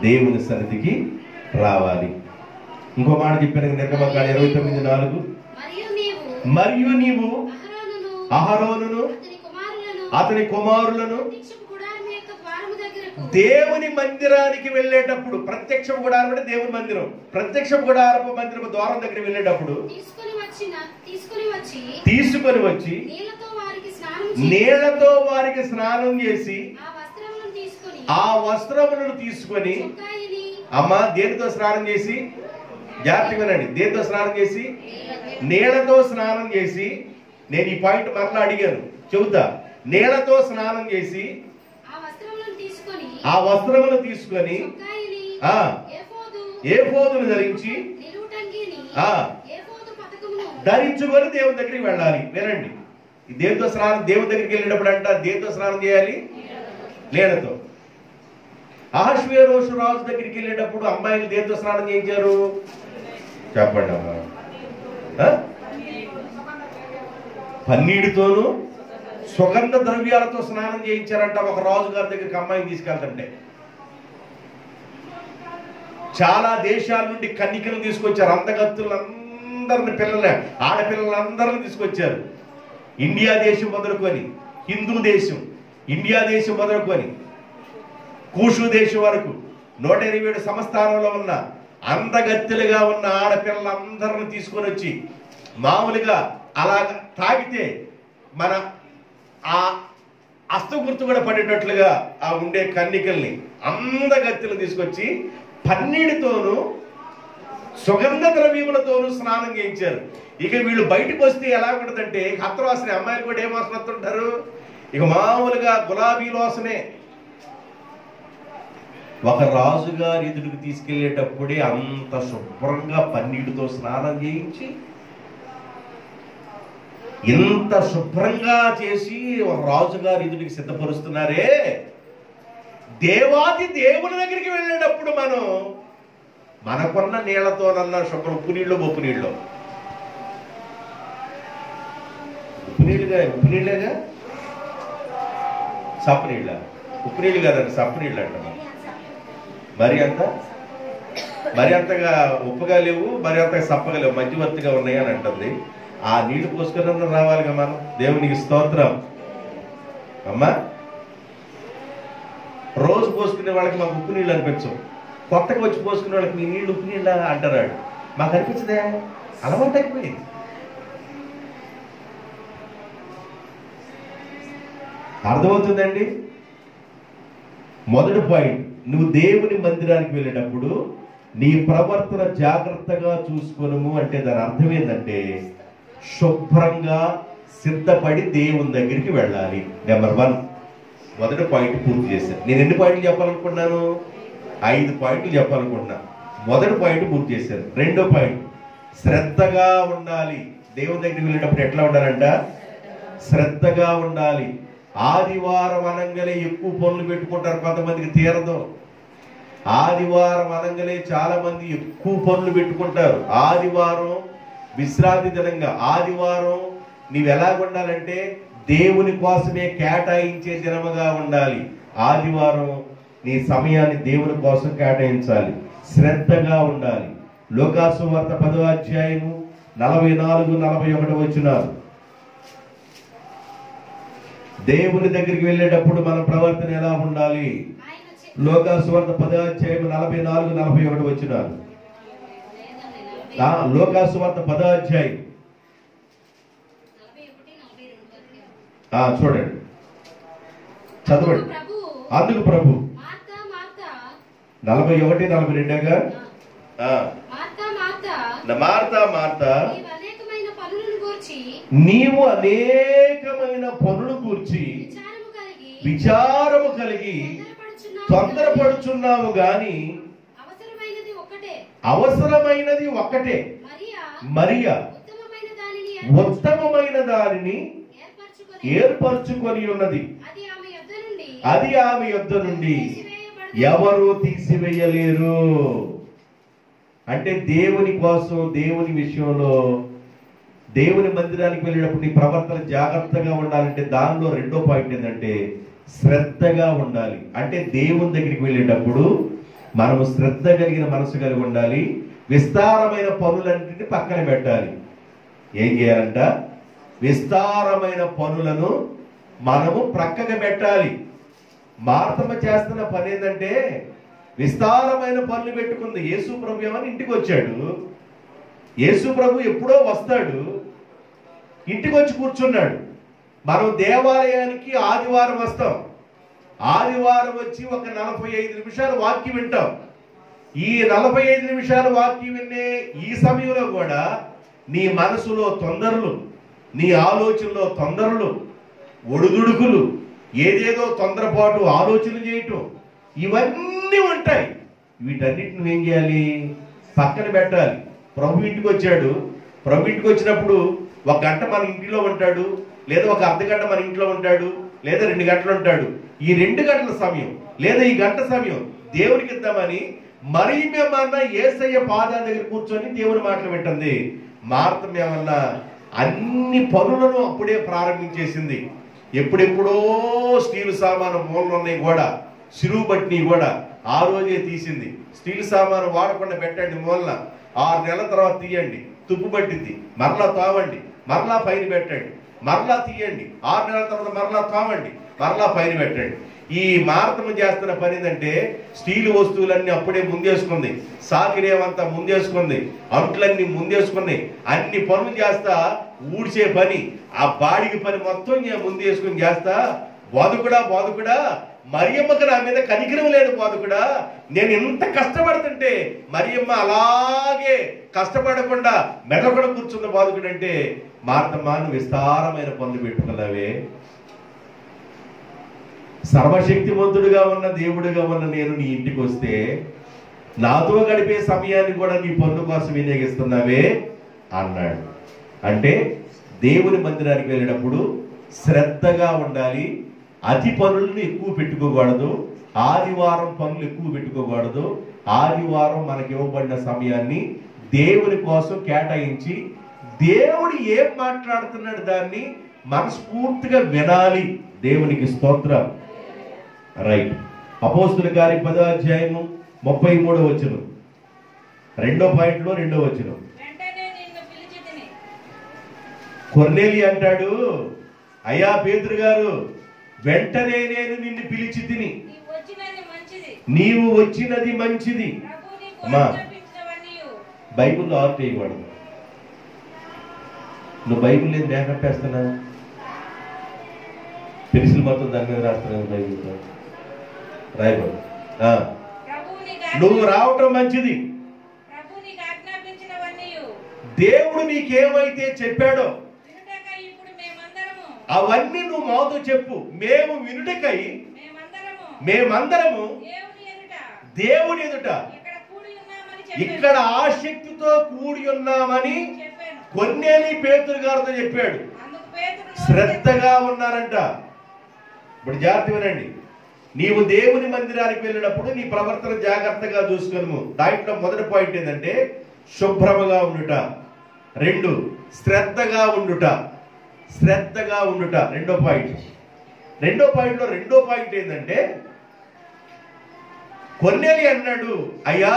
దేవుని సన్నిధికి రావాలి. ఇంకో మాట చెప్పాను, నిర్గమకాండ 29:4. మరియు నీవు అహరోనును అతని కుమారులను దేవుని మందిరానికి వెళ్ళేటప్పుడు, ప్రత్యక్ష గుడారం అంటే దేవుని మందిరం, ప్రత్యక్ష గుడారపు మందిరపు ద్వారం దగ్గర వెళ్ళేటప్పుడు తీసుకొని వచ్చి నీళ్లతో వారికి స్నానం చేసి ఆ వస్త్రములను తీసుకొని, అమ్మా దేనితో స్నానం చేసి, జాగ్రత్తగా వినండి, దేనితో స్నానం చేసి? నీళ్లతో స్నానం చేసి. నేను ఈ పాయింట్ మరలా అడిగాను, చెబుతా. నీళ్లతో స్నానం చేసి ఆ వస్త్రములు తీసుకొని ఏఫోదును ధరించి ధరించుకొని దేవుని దగ్గరికి వెళ్ళాలి. వినండి, దేనితో స్నానం? దేవుని దగ్గరికి వెళ్ళినప్పుడు అంట దేనితో స్నానం చేయాలి? నీళ్లతో. అహష్వేరోషు రాజు దగ్గరికి వెళ్ళేటప్పుడు అమ్మాయిలు దేనితో స్నానం చేయించారు? చెప్పండి అమ్మా. పన్నీటితోనూ సుగంధ ద్రవ్యాలతో స్నానం చేయించారంట ఒక రాజు గారి దగ్గరికి అమ్మాయిని తీసుకెళ్తుంటే. చాలా దేశాల నుండి కన్నికలను తీసుకొచ్చారు, అందగత్తులందరిని, ఆడపిల్లలందరిని తీసుకొచ్చారు. ఇండియా దేశం మొదలుకొని, హిందూ దేశం, ఇండియా దేశం మొదలుకొని కూషు దేశం వరకు 127 సంస్థానంలో ఉన్న అందగత్తెలుగా ఉన్న ఆడపిల్లలందరిని తీసుకొని వచ్చి, మామూలుగా అలా తాగితే మన ఆ అస్తగుర్తు కూడా పడేటట్లుగా ఆ ఉండే కన్నికల్ని, అందగత్తెలు తీసుకొచ్చి పన్నీటితోనూ సుగంధ ద్రవ్యములతోనూ స్నానం చేయించారు. ఇక వీళ్ళు బయటకు వస్తే ఎలా ఉంటుందంటే, హత్తవాసన. అమ్మాయిలు కూడా ఏం వాసన వస్తుంటారు? ఇక మామూలుగా గులాబీ వాసనే. ఒక రాజుగారి ఎదుటికి తీసుకెళ్లేటప్పుడే అంత శుభ్రంగా పన్నీటితో స్నానం చేయించి, ఇంత శుభ్రంగా చేసి ఒక రాజుగారి ఎదుటికి సిద్ధపరుస్తున్నారే. దేవాది దేవుని దగ్గరికి వెళ్ళేటప్పుడు మనం మనకున్న నీళ్లతోనన్నా శుభ్రం, ఉప్పు నీళ్ళు ఉప్పు నీళ్ళేగా, సప్పు నీళ్ళ, ఉప్పు నీళ్ళు కాదండి, సప్పు నీళ్ళు అంట. మరి అంతగా ఉప్పుగా లేవు, మరి అంతగా సప్పగా లేవు, మధ్యవర్తిగా ఉన్నాయి అని అంటుంది. ఆ నీళ్లు పోసుకున్న రావాలిగా మనం. దేవునికి స్తోత్రం. అమ్మా, రోజు పోసుకునే వాళ్ళకి మాకు ఉప్పు నీళ్ళు అనిపించవు, కొత్తగా వచ్చి పోసుకునే వాళ్ళకి మీ నీళ్ళు ఉప్పు నీళ్ళ అంటారాడు. మాకు అనిపించదే, అలవాటు అయిపోయింది. అర్థమవుతుందండి? మొదటి పాయింట్, నువ్వు దేవుని మందిరానికి వెళ్ళేటప్పుడు నీ ప్రవర్తన జాగ్రత్తగా చూసుకొనుము అంటే దాని అర్థం ఏంటంటే, శుభ్రంగా సిద్ధపడి దేవుని దగ్గరికి వెళ్ళాలి. నెంబర్ 1, మొదటి పాయింట్ పూర్తి చేశాను. నేను ఎన్ని పాయింట్లు చెప్పాలనుకున్నాను? 5 పాయింట్లు చెప్పాలనుకుంటున్నా. మొదటి పాయింట్ పూర్తి చేశాను. రెండో పాయింట్, శ్రద్ధగా ఉండాలి. దేవుని దగ్గరికి వెళ్ళేటప్పుడు ఎట్లా ఉండాలంట? శ్రద్ధగా ఉండాలి. ఆదివారం అనగానే ఎక్కువ పనులు పెట్టుకుంటారు, కొంతమందికి తీరదు. ఆదివారం అనగానే చాలా మంది ఎక్కువ పనులు పెట్టుకుంటారు. ఆదివారం విశ్రాంతి దినంగా, ఆదివారం నీవు ఎలాగ ఉండాలంటే దేవుని కోసమే కేటాయించే దినముగా ఉండాలి. ఆదివారం నీ సమయాన్ని దేవుని కోసం కేటాయించాలి, శ్రద్ధగా ఉండాలి. లోకాసు వార్త 10వ అధ్యాయము 44-41 వచనాలు. దేవుని దగ్గరికి వెళ్ళేటప్పుడు మన ప్రవర్తన ఎలా ఉండాలి? లోకాసు వార్త 10వ అధ్యాయం 44-41 వచనాలు. లోకాసు వార్త 10వ అధ్యాయం చూడండి, చదవండి. అందుకు ప్రభు 41-42గా మార్తా నీవు అనేకమైన పనులు గూర్చి విచారము కలిగి తొందరపడుచున్నావు గాని అవసరమైనది ఒక్కటే, మరియా ఉత్తమమైన దానిని ఏర్పరచుకొని ఉన్నది, అది ఆమె యొద్ద నుండి ఎవరు తీసివేయలేరు. అంటే దేవుని కోసం, దేవుని విషయంలో, దేవుని మందిరానికి వెళ్ళేటప్పుడు నీ ప్రవర్తన జాగ్రత్తగా ఉండాలంటే దానిలో రెండో పాయింట్ ఏంటంటే శ్రద్ధగా ఉండాలి. అంటే దేవుని దగ్గరికి వెళ్ళేటప్పుడు మనము శ్రద్ధ కలిగిన మనసు కలిగి ఉండాలి. విస్తారమైన పనులన్నింటినీ పక్కన పెట్టాలి. ఏం చేయాలంట? విస్తారమైన పనులను మనము ప్రక్కగా పెట్టాలి. మార్తమ్మ చేస్తున్న పని ఏంటంటే విస్తారమైన పనులు పెట్టుకుంది. యేసు ప్రభు ఏమని ఇంటికి వచ్చాడు. యేసు ప్రభు ఎప్పుడో వస్తాడు, ఇంటికి వచ్చి కూర్చున్నాడు. మనం దేవాలయానికి ఆదివారం వస్తాం. ఆదివారం వచ్చి ఒక 45 నిమిషాలు వాక్యం వింటాం. ఈ 45 నిమిషాలు వాక్యం వినే ఈ సమయంలో కూడా నీ మనసులో తొందరలు, నీ ఆలోచనలో తొందరలు, ఒడుదుడుకులు, ఏదేదో తొందరపాటు ఆలోచన చేయటం, ఇవన్నీ ఉంటాయి. వీటన్నిటిని నువ్వేం చేయాలి? పక్కన పెట్టాలి. ప్రభు ఇంటికి వచ్చాడు. ప్రభు ఇంటికి వచ్చినప్పుడు 1 గంట మన ఇంటిలో ఉంటాడు, లేదా 1 అర్ధ గంట మన ఇంట్లో ఉంటాడు, లేదా 2 గంటలు ఉంటాడు. ఈ 2 గంటల సమయం లేదా ఈ గంట సమయం దేవునికి ఇద్దామని మరియమ్మ యేసయ్య పాదాల దగ్గర కూర్చొని దేవుని మాటలు వింటుంది. మార్తమ్మ ఏమన్నా అన్ని పనులను అప్పుడే ప్రారంభించేసింది. ఎప్పుడెప్పుడో స్టీల్ సామాను మూలలు ఉన్నాయి కూడా, సిరువు బట్టిని కూడా ఆ రోజే తీసింది. స్టీల్ సామాను వాడకుండా పెట్టండి మూలన, 6 నెలల తర్వాత తీయండి, తుప్పు పట్టింది, మరలా తావండి, మరలా పైన పెట్టండి, మరలా తీయండి, 6 నెలల తర్వాత మరలా తావండి, మరలా పైన పెట్టండి. ఈ మార్తమ్మ చేస్తున్న పని ఏంటంటే స్టీల్ వస్తువులన్నీ అప్పుడే ముందేసుకుంది, సాకిరేవంతా ముందేసుకుంది, అంట్లన్నీ ముందేసుకుంది, అన్ని పనులు చేస్తా ఊడ్చే పని, ఆ బాడికి పని మొత్తం ముందేసుకుని చేస్తా. బాదుకుడా మరియమ్మకు నా మీద కనికరం లేదు బాదుకుడా, నేను ఎంత కష్టపడుతుంటే మరియమ్మ అలాగే కష్టపడకుండా మెదకుండా కూర్చున్న బాదుకుడంటే, మార్తమ్మ నువ్వు విస్తారమైన పనులు పెట్టుకున్నావే, సర్వశక్తివంతుడుగా ఉన్న దేవుడిగా ఉన్న నేను నీ ఇంటికి వస్తే నాతో గడిపే సమయాన్ని కూడా నీ పనుల కోసం వినియోగిస్తున్నావే అన్నాడు. అంటే దేవుని మందిరానికి వెళ్ళినప్పుడు శ్రద్ధగా ఉండాలి. అతి పనులను ఎక్కువ పెట్టుకోకూడదు, ఆదివారం పనులు ఎక్కువ పెట్టుకోకూడదు. ఆదివారం మనకి ఇవ్వబడిన సమయాన్ని దేవుని కోసం కేటాయించి దేవుడు ఏం మాట్లాడుతున్నాడు దాన్ని మనస్ఫూర్తిగా వినాలి. దేవునికి స్తోత్రం. రైట్. అపోస్తుల కార్యం 10వ అధ్యాయము 33వ వచనం, 2వ పాయింట్లో 2వ వచనం. కొర్నేలి అంటాడు, అయ్యా పేతురు గారు, వెంటనే నేను నిన్ను పిలిచి తిని, నీవు వచ్చినది మంచిది. అమ్మా బైబుల్లో ఆర్ట్ వేయకూడదు. నువ్వు బైబుల్ లేదు మేకప్ వేస్తున్నా, పెన్సిల్ మొత్తం దాని మీద రాస్తున్నావు. బైబుల్లో రాయబడు. నువ్వు రావటం మంచిది. దేవుడు నీకేమైతే చెప్పాడో అవన్నీ నువ్వు మాతో చెప్పు. మేము వినుటకై మేమందరము దేవుని ఎదుట ఇక్కడ ఆసక్తితో కూడి ఉన్నామని కొన్నేలి పేతురు గారితో చెప్పాడు. శ్రద్ధగా ఉన్నారంట. ఇప్పుడు జాగ్రత్త వినండి. నీవు దేవుని మందిరానికి వెళ్ళినప్పుడు నీ ప్రవర్తన జాగ్రత్తగా చూసుకొను. దాంట్లో మొదటి పాయింట్ ఏంటంటే శుభ్రముగా ఉండుట. 2 శ్రద్ధగా ఉండుట. శ్రద్ధగా ఉండుట రెండో పాయింట్. రెండో పాయింట్ ఏంటంటే కొర్నేలి అన్నాడు, అయ్యా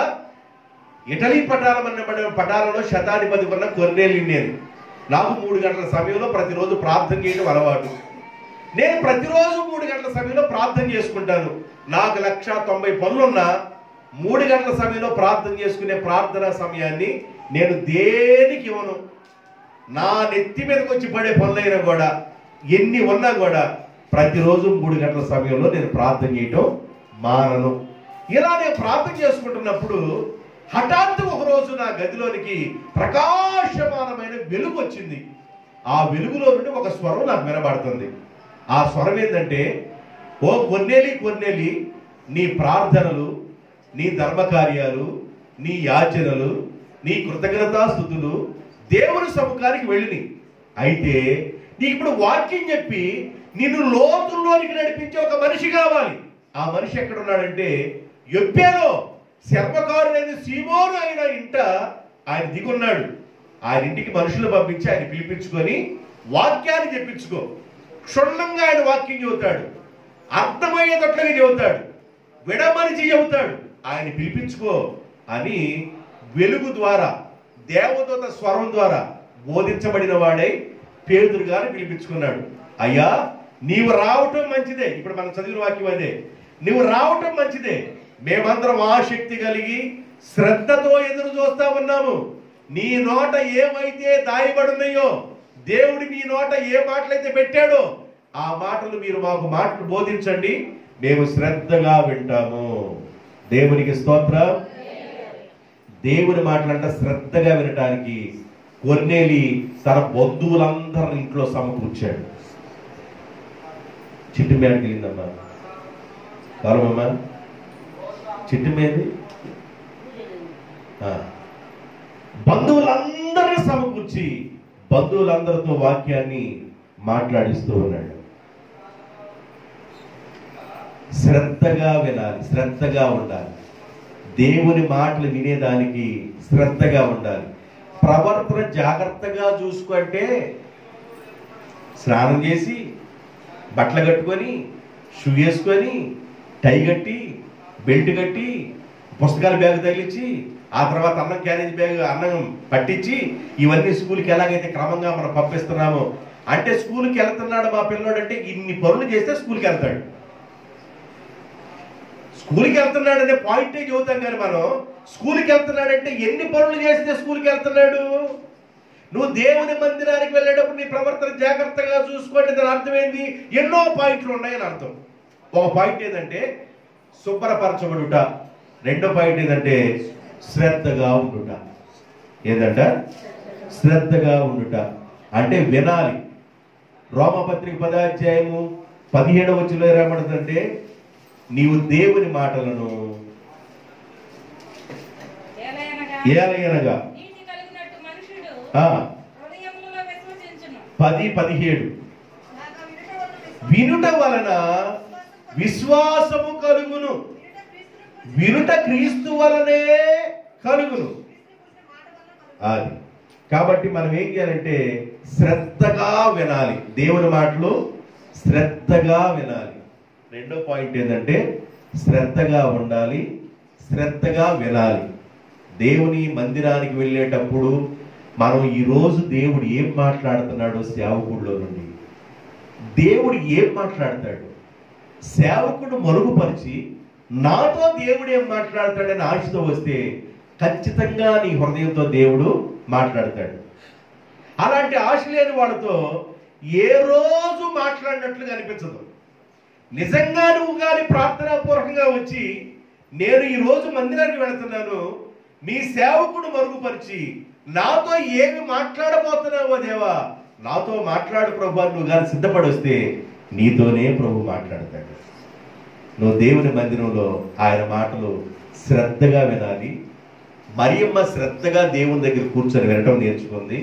ఇటలీ పటాలలో శతాధిపతి ఉన్న కొర్నేలి నేను. నాకు 3 గంటల సమయంలో ప్రతిరోజు ప్రార్థన చేయడం అలవాటు. నేను ప్రతిరోజు 3 గంటల సమయంలో ప్రార్థన చేసుకుంటాను. నాకు 190 పనులున్నా 3 గంటల సమయంలో ప్రార్థన చేసుకునే ప్రార్థనా సమయాన్ని నేను దేనికి ఇవ్వను. నా నెత్తి మీదకి వచ్చి పడే పనులైనా కూడా, ఎన్ని ఉన్నా కూడా ప్రతిరోజు 3 గంటల సమయంలో నేను ప్రార్థన చేయటం మానను. ఇలా నేను ప్రార్థన చేసుకుంటున్నప్పుడు హఠాత్తు ఒకరోజు నా గదిలోనికి ప్రకాశమానమైన వెలుగు వచ్చింది. ఆ వెలుగులో నుండి ఒక స్వరం నాకు వినబడుతుంది. ఆ స్వరం ఏంటంటే, ఓ కొర్నేలి, నీ ప్రార్థనలు, నీ ధర్మకార్యాలు, నీ యాచనలు, నీ కృతజ్ఞతాస్తుతులు దేవుని సముఖానికి వెళ్ళిని. అయితే నీకు ఇప్పుడు వాక్యం చెప్పి నిన్ను లోతుల్లోనికి నడిపించే ఒక మనిషి కావాలి. ఆ మనిషి ఎక్కడున్నాడంటే యొప్పేలో శర్మకారుడైన సీమోను అయిన ఇంట ఆయన దిగున్నాడు. ఆయన ఇంటికి మనుషులు పంపించి ఆయన పిలిపించుకొని వాక్యాన్ని చెప్పించుకో. క్షుణ్ణంగా ఆయన వాక్యం చెబుతాడు, అర్థమయ్యేటట్లుగా చెబుతాడు, విడమనిచి చెబుతాడు. ఆయన పిలిపించుకో అని వెలుగు ద్వారా, దేవదూత స్వరం ద్వారా బోధించబడిన వాడై పేతురు గారిని పిలిపించుకున్నాడు. అయ్యా నీవు రావటం మంచిదే. ఇప్పుడు మనం చదివిన వాక్యం అదే, నువ్వు రావటం మంచిదే. మేమందరం ఆసక్తి కలిగి శ్రద్ధతో ఎదురు చూస్తా ఉన్నాము. నీ నోట ఏమైతే దాయబడున్నాయో, దేవుడి నీ నోట ఏ మాటలైతే పెట్టాడో ఆ మాటలు మీరు మాకు మాటలు బోధించండి, మేము శ్రద్ధగా వింటాము. దేవునికి స్తోత్రం. దేవుని మాటలంట శ్రద్ధగా వినటానికి కొర్నేలి తన బంధువులందరిని ఇంట్లో సమకూర్చాడు. చిట్టు మేడకి వెళ్ళిందమ్మా, కారమమ్మా చిట్టు మేది బంధువులందరినీ సమకూర్చి బంధువులందరితో వాక్యాన్ని మాట్లాడిస్తూ ఉన్నాడు. శ్రద్ధగా వినాలి, శ్రద్ధగా ఉండాలి. దేవుని మాటలు వినేదానికి శ్రద్ధగా ఉండాలి. ప్రవర్తన జాగ్రత్తగా చూసుకుంటే స్నానం చేసి బట్టలు కట్టుకొని షూ వేసుకొని టై కట్టి బెల్ట్ కట్టి పుస్తకాల బ్యాగ్ తగిలించి ఆ తర్వాత అన్నం క్యారేజ్ బ్యాగ్ అన్నం పట్టించి ఇవన్నీ స్కూల్కి ఎలాగైతే క్రమంగా మనం పంపిస్తున్నామో, అంటే స్కూల్కి వెళ్తున్నాడు మా పిల్లడు అంటే ఇన్ని పనులు చేస్తే స్కూల్కి వెళ్తాడు. స్కూల్కి వెళ్తున్నాడనే పాయింటే చెబుతాం కానీ మనం స్కూల్కి వెళ్తున్నాడంటే ఎన్ని పనులు చేస్తే స్కూల్కి వెళ్తున్నాడు. నువ్వు దేవుని మందిరానికి వెళ్ళేటప్పుడు నీ ప్రవర్తన జాగ్రత్తగా చూసుకోండి. దాని అర్థం ఏంది? ఎన్నో పాయింట్లు ఉన్నాయని అర్థం. ఒక పాయింట్ ఏంటంటే శుభ్రపరచబడుట. రెండో పాయింట్ ఏంటంటే శ్రద్ధగా ఉండుట. ఏంటంట? శ్రద్ధగా ఉండుట అంటే వినాలి. రోమపత్రిక 10వ అధ్యాయము 17వ వచనంలో ఏమడుతుందంటే, నీవు దేవుని మాటలను ఏలయనగా 10:17 వినుట వలన విశ్వాసము కలుగును, వినుట క్రీస్తు వలనే కలుగును. అది కాబట్టి మనం ఏం చేయాలంటే శ్రద్ధగా వినాలి. దేవుని మాటలు శ్రద్ధగా వినాలి. రెండో పాయింట్ ఏంటంటే శ్రద్ధగా ఉండాలి, శ్రద్ధగా వినాలి. దేవుని మందిరానికి వెళ్ళేటప్పుడు మనం ఈరోజు దేవుడు ఏం మాట్లాడుతున్నాడో సేవకుడిలో నుండి దేవుడు ఏం మాట్లాడతాడు, సేవకుడు మరుగుపరిచి నాతో దేవుడు ఏం మాట్లాడతాడని ఆశతో వస్తే ఖచ్చితంగా నీ హృదయంతో దేవుడు మాట్లాడతాడు. అలాంటి ఆశ లేని వాళ్ళతో ఏ రోజు మాట్లాడినట్లుగా అనిపించదు. నిజంగా నువ్వు కానీ ప్రార్థనాపూర్వకంగా వచ్చి నేను ఈరోజు మందిరానికి వెళుతున్నాను, నీ సేవకుడు మరుగుపరిచి నాతో ఏమి మాట్లాడబోతున్నావో దేవా, నాతో మాట్లాడు ప్రభు, నువ్వు కానీ సిద్ధపడి వస్తే నీతోనే ప్రభు మాట్లాడతాడు. నువ్వు దేవుని మందిరంలో ఆయన మాటలు శ్రద్ధగా వినాలి. మరియమ్మ శ్రద్ధగా దేవుని దగ్గర కూర్చొని వినటం నేర్చుకుంది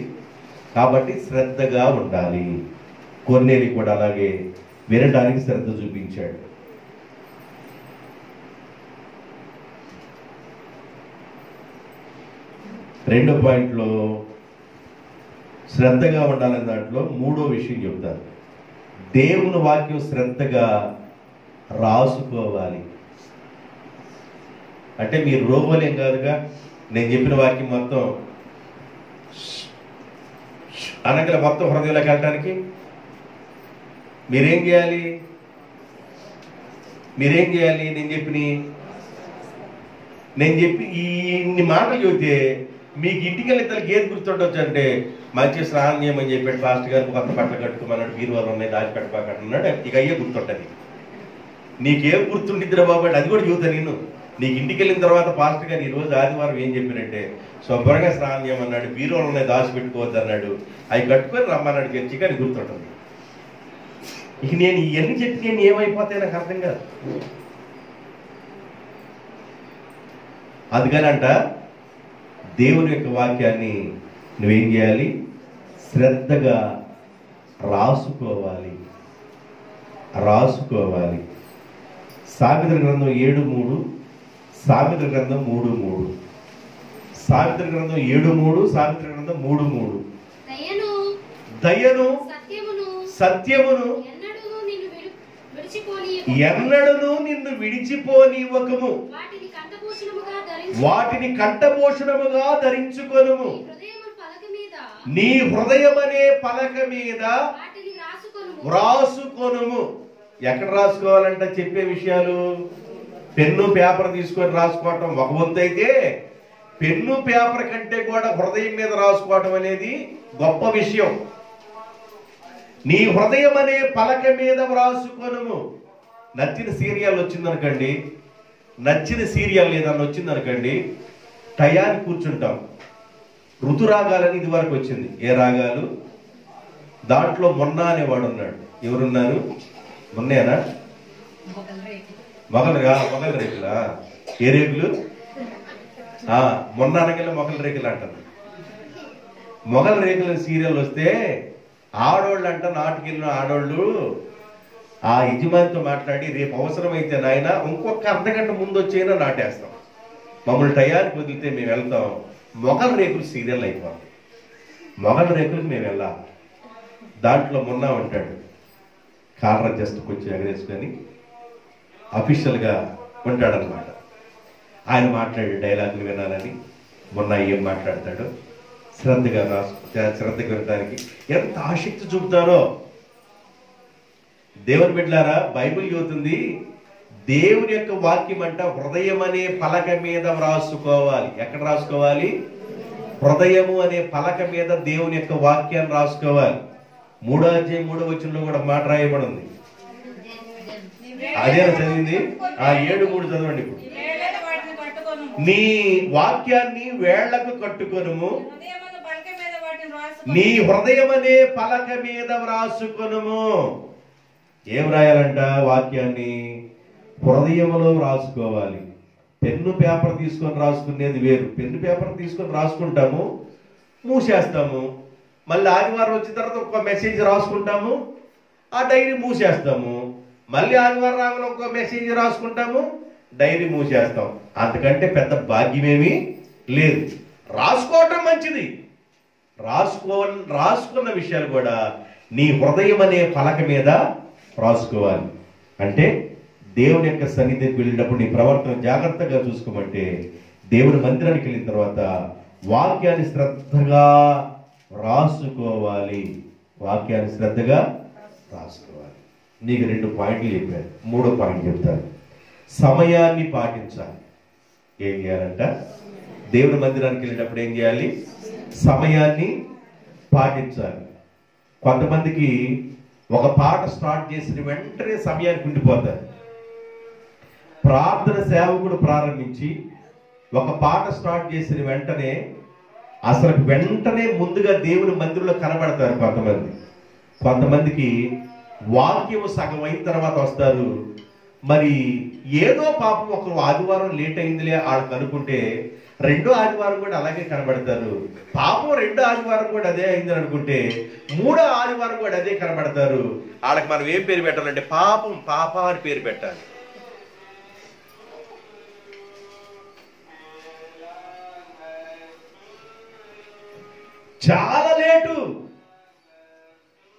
కాబట్టి శ్రద్ధగా ఉండాలి. కొర్నేలి కూడా అలాగే వినడానికి శ్రద్ధ చూపించాడు. రెండో పాయింట్లో శ్రద్ధగా ఉండాలని దాంట్లో మూడో విషయం చెప్తారు. దేవుని వాక్యం శ్రద్ధగా రాసుకోవాలి. అంటే మీరు రోగోలేం కాదుగా, నేను చెప్పిన వాక్యం మొత్తం అనగల మొత్తం హృదయంలోకి వెళ్ళటానికి మీరేం చేయాలి? నేను చెప్పి ఇన్ని మాటలు చెబితే మీకు ఇంటికి వెళ్ళి తనకి ఏది గుర్తుండొచ్చు అంటే, మంచి స్నానం చేయమని చెప్పాడు ఫాస్ట్ గారు, కొత్త బట్టలు కట్టుకోమన్నాడు, బీరువాలు ఉన్నాయి దాచిపెట్టబాకన్నాడు, ఇక అయ్యే గుర్తుంటుంది. నీకేం గుర్తుండిద్దిరా బాబు అది కూడా చెబుతాను నేను. నీకు ఇంటికి వెళ్ళిన తర్వాత ఫాస్ట్ గారు ఈరోజు ఆదివారం ఏం చెప్పినట్టే, శుభ్రంగా స్నానం చేయమన్నాడు, బీరువాలు ఉన్నాయి దాచిపెట్టుకోవద్దు అన్నాడు, అవి కట్టుకొని రమ్మన్నాడు చర్చికి అని గుర్తుంటుంది. ఇక నేను ఇవన్నీ చెప్పి నేను ఏమైపోతాయి నాకు అర్థం కాదు. అందుకనంట దేవుని యొక్క వాక్యాన్ని నువ్వేం చేయాలి? శ్రద్ధగా రాసుకోవాలి. సామెతల గ్రంథం 7:3, సామెతల గ్రంథం 3:3, సామెతల గ్రంథం 7:3, సామెతల గ్రంథం 3:3. దయను సత్యమును ఎన్నడూ నిన్ను విడిచిపోనివ్వకము, వాటిని కంఠభూషణముగా ధరించుకొనుము. నీ హృదయమనే పలక మీద వ్రాసుకొనుము. ఎక్కడ రాసుకోవాలంట? చెప్పే విషయాలు పెన్ను పేపర్ తీసుకొని రాసుకోవటం ఒక వంతు అయితే, పెన్ను పేపర్ కంటే కూడా హృదయం మీద రాసుకోవటం అనేది గొప్ప విషయం. నీ హృదయం అనే పలక మీద వ్రాసుకొనుము. నచ్చిన సీరియల్ వచ్చిందనుకోండి, నచ్చిన సీరియల్ ఏదన్నా వచ్చిందనుకోండి, టయాన్ని కూర్చుంటాం. ఋతురాగాలని ఇది వరకు వచ్చింది. ఏ రాగాలు? దాంట్లో మొన్న అనేవాడు ఉన్నాడు. ఎవరున్నారు? మొన్నేనా? మొగల రేకులా? ఏ రేకులు? మొన్న అనగల మొగల రేకులు అంటారు. మొగల రేకుల సీరియల్ వస్తే ఆడోళ్ళు అంట, నాటుకెళ్ళిన ఆడోళ్ళు ఆ యజమానితో మాట్లాడి, రేపు అవసరమైతే నాయన ఇంకొక అర్ధగంట ముందు వచ్చైనా నాటేస్తాం, మమ్మల్ని టయానికి వదిలితే మేము వెళ్తాం. మొగల రేకులు సీరియల్ అయిపోతుంది. మొగల రేకులకు మేము వెళ్ళాలి. దాంట్లో మొన్న ఉంటాడు, కాలర్ జస్ట్ కొంచెం ఎగరేసుకొని అఫీషియల్గా ఉంటాడనమాట. ఆయన మాట్లాడే డైలాగులు వినాలని మొన్న ఏం మాట్లాడతాడో శ్రద్ధగా వినడానికి ఎంత ఆసక్తి చూపుతారో. దేవుని బిడ్డలారా, బైబిల్ చెబుతుంది దేవుని యొక్క వాక్యం అంట హృదయం అనే పలక మీద వ్రాసుకోవాలి. ఎక్కడ రాసుకోవాలి? హృదయము అనే పలక మీద దేవుని యొక్క వాక్యాన్ని రాసుకోవాలి. 3వ అధ్యాయం 3వ వచనంలో కూడా మాట రాయబడింది. అదే చదివింది. 7:3 చదవండి. ఇప్పుడు నీ వాక్యాన్ని వేళ్లకు కట్టుకొనుము, నీ హృదయం అనే పలక మీద వ్రాసుకొనుము. ఏం రాయాలంట? వాక్యాన్ని హృదయంలో రాసుకోవాలి. పెన్ను పేపర్ తీసుకొని రాసుకునేది వేరు. పెన్ను పేపర్ తీసుకొని రాసుకుంటాము, మూసేస్తాము. మళ్ళీ ఆదివారం వచ్చిన తర్వాత ఒక మెసేజ్ రాసుకుంటాము, ఆ డైరీ మూసేస్తాము. మళ్ళీ ఆదివారం రాగానే ఒక మెసేజ్ రాసుకుంటాము, డైరీ మూసేస్తాం. అంతకంటే పెద్ద భాగ్యమేమీ లేదు. రాసుకోవటం మంచిది. రాసుకున్న విషయాలు కూడా నీ హృదయం అనే పలక మీద రాసుకోవాలి. అంటే దేవుని యొక్క సన్నిధికి వెళ్ళినప్పుడు నీ ప్రవర్తన జాగ్రత్తగా చూసుకోమంటే, దేవుని మందిరానికి వెళ్ళిన తర్వాత వాక్యాన్ని శ్రద్ధగా రాసుకోవాలి. నీకు 2 పాయింట్లు చెప్పారు. 3వ పాయింట్ చెప్తారు. సమయాన్ని పాటించాలి. ఏం చేయాలంట? దేవుని మందిరానికి వెళ్ళినప్పుడు ఏం చేయాలి? సమయాన్ని పాటించాలి. కొంతమందికి ఒక పాట స్టార్ట్ చేసిన వెంటనే సమయానికి ఉండిపోతారు. ప్రార్థన సేవకుడు ప్రారంభించి ఒక పాట స్టార్ట్ చేసిన వెంటనే వెంటనే ముందుగా దేవుని మందిరంలో కనబడతారు కొంతమందికి వాక్యం సగం అయిన తర్వాత వస్తారు. మరి ఏదో పాపం ఒక ఆదివారం లేట్ అయిందిలే వాళ్ళకి అనుకుంటే 2వ ఆదివారం కూడా అలాగే కనబడతారు. పాపం 2వ ఆదివారం కూడా అదే అయిందని అనుకుంటే 3వ ఆదివారం కూడా అదే కనబడతారు. వాళ్ళకి మనం ఏం పేరు పెట్టాలంటే పాప అని పేరు పెట్టాలి. చాలా లేటు.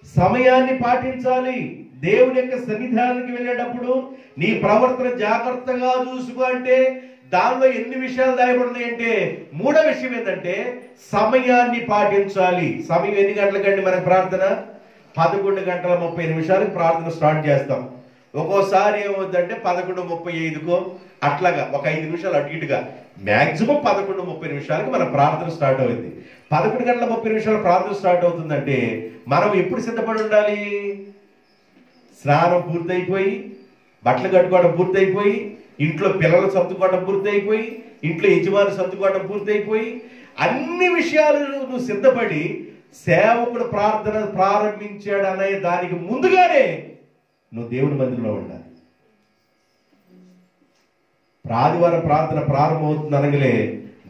సమయాన్ని పాటించాలి. దేవుని యొక్క సన్నిధానానికి వెళ్ళేటప్పుడు నీ ప్రవర్తన జాగ్రత్తగా చూసుకో అంటే దానిలో ఎన్ని విషయాలు దాయబడినాయి అంటే మూడో విషయం ఏంటంటే సమయాన్ని పాటించాలి. సమయం ఎన్ని గంటలకండి మనకు ప్రార్థన? 11:30 ప్రార్థన స్టార్ట్ చేస్తాం. ఒక్కోసారి ఏమవుతుందంటే 11:35కో అట్లాగా ఒక 5 నిమిషాలు అటు ఇటుగా, మ్యాక్సిమం 11:30 మన ప్రార్థన స్టార్ట్ అవుతుంది. 11:30 ప్రార్థన స్టార్ట్ అవుతుందంటే మనం ఎప్పుడు సిద్ధపడి ఉండాలి? స్నానం పూర్తయిపోయి, బట్టలు కట్టుకోవడం పూర్తయిపోయి, ఇంట్లో పిల్లలు సర్దుకోవడం పూర్తయిపోయి, ఇంట్లో యజమాని సర్దుకోవడం పూర్తయిపోయి, అన్ని విషయాలు నువ్వు సిద్ధపడి సేవకుడు ప్రార్థన ప్రారంభించాడు అనే దానికి ముందుగానే నువ్వు దేవుని మందిరంలో ఉండాలి. ఆదివారం ప్రార్థన ప్రారంభమవుతుంది అనగలే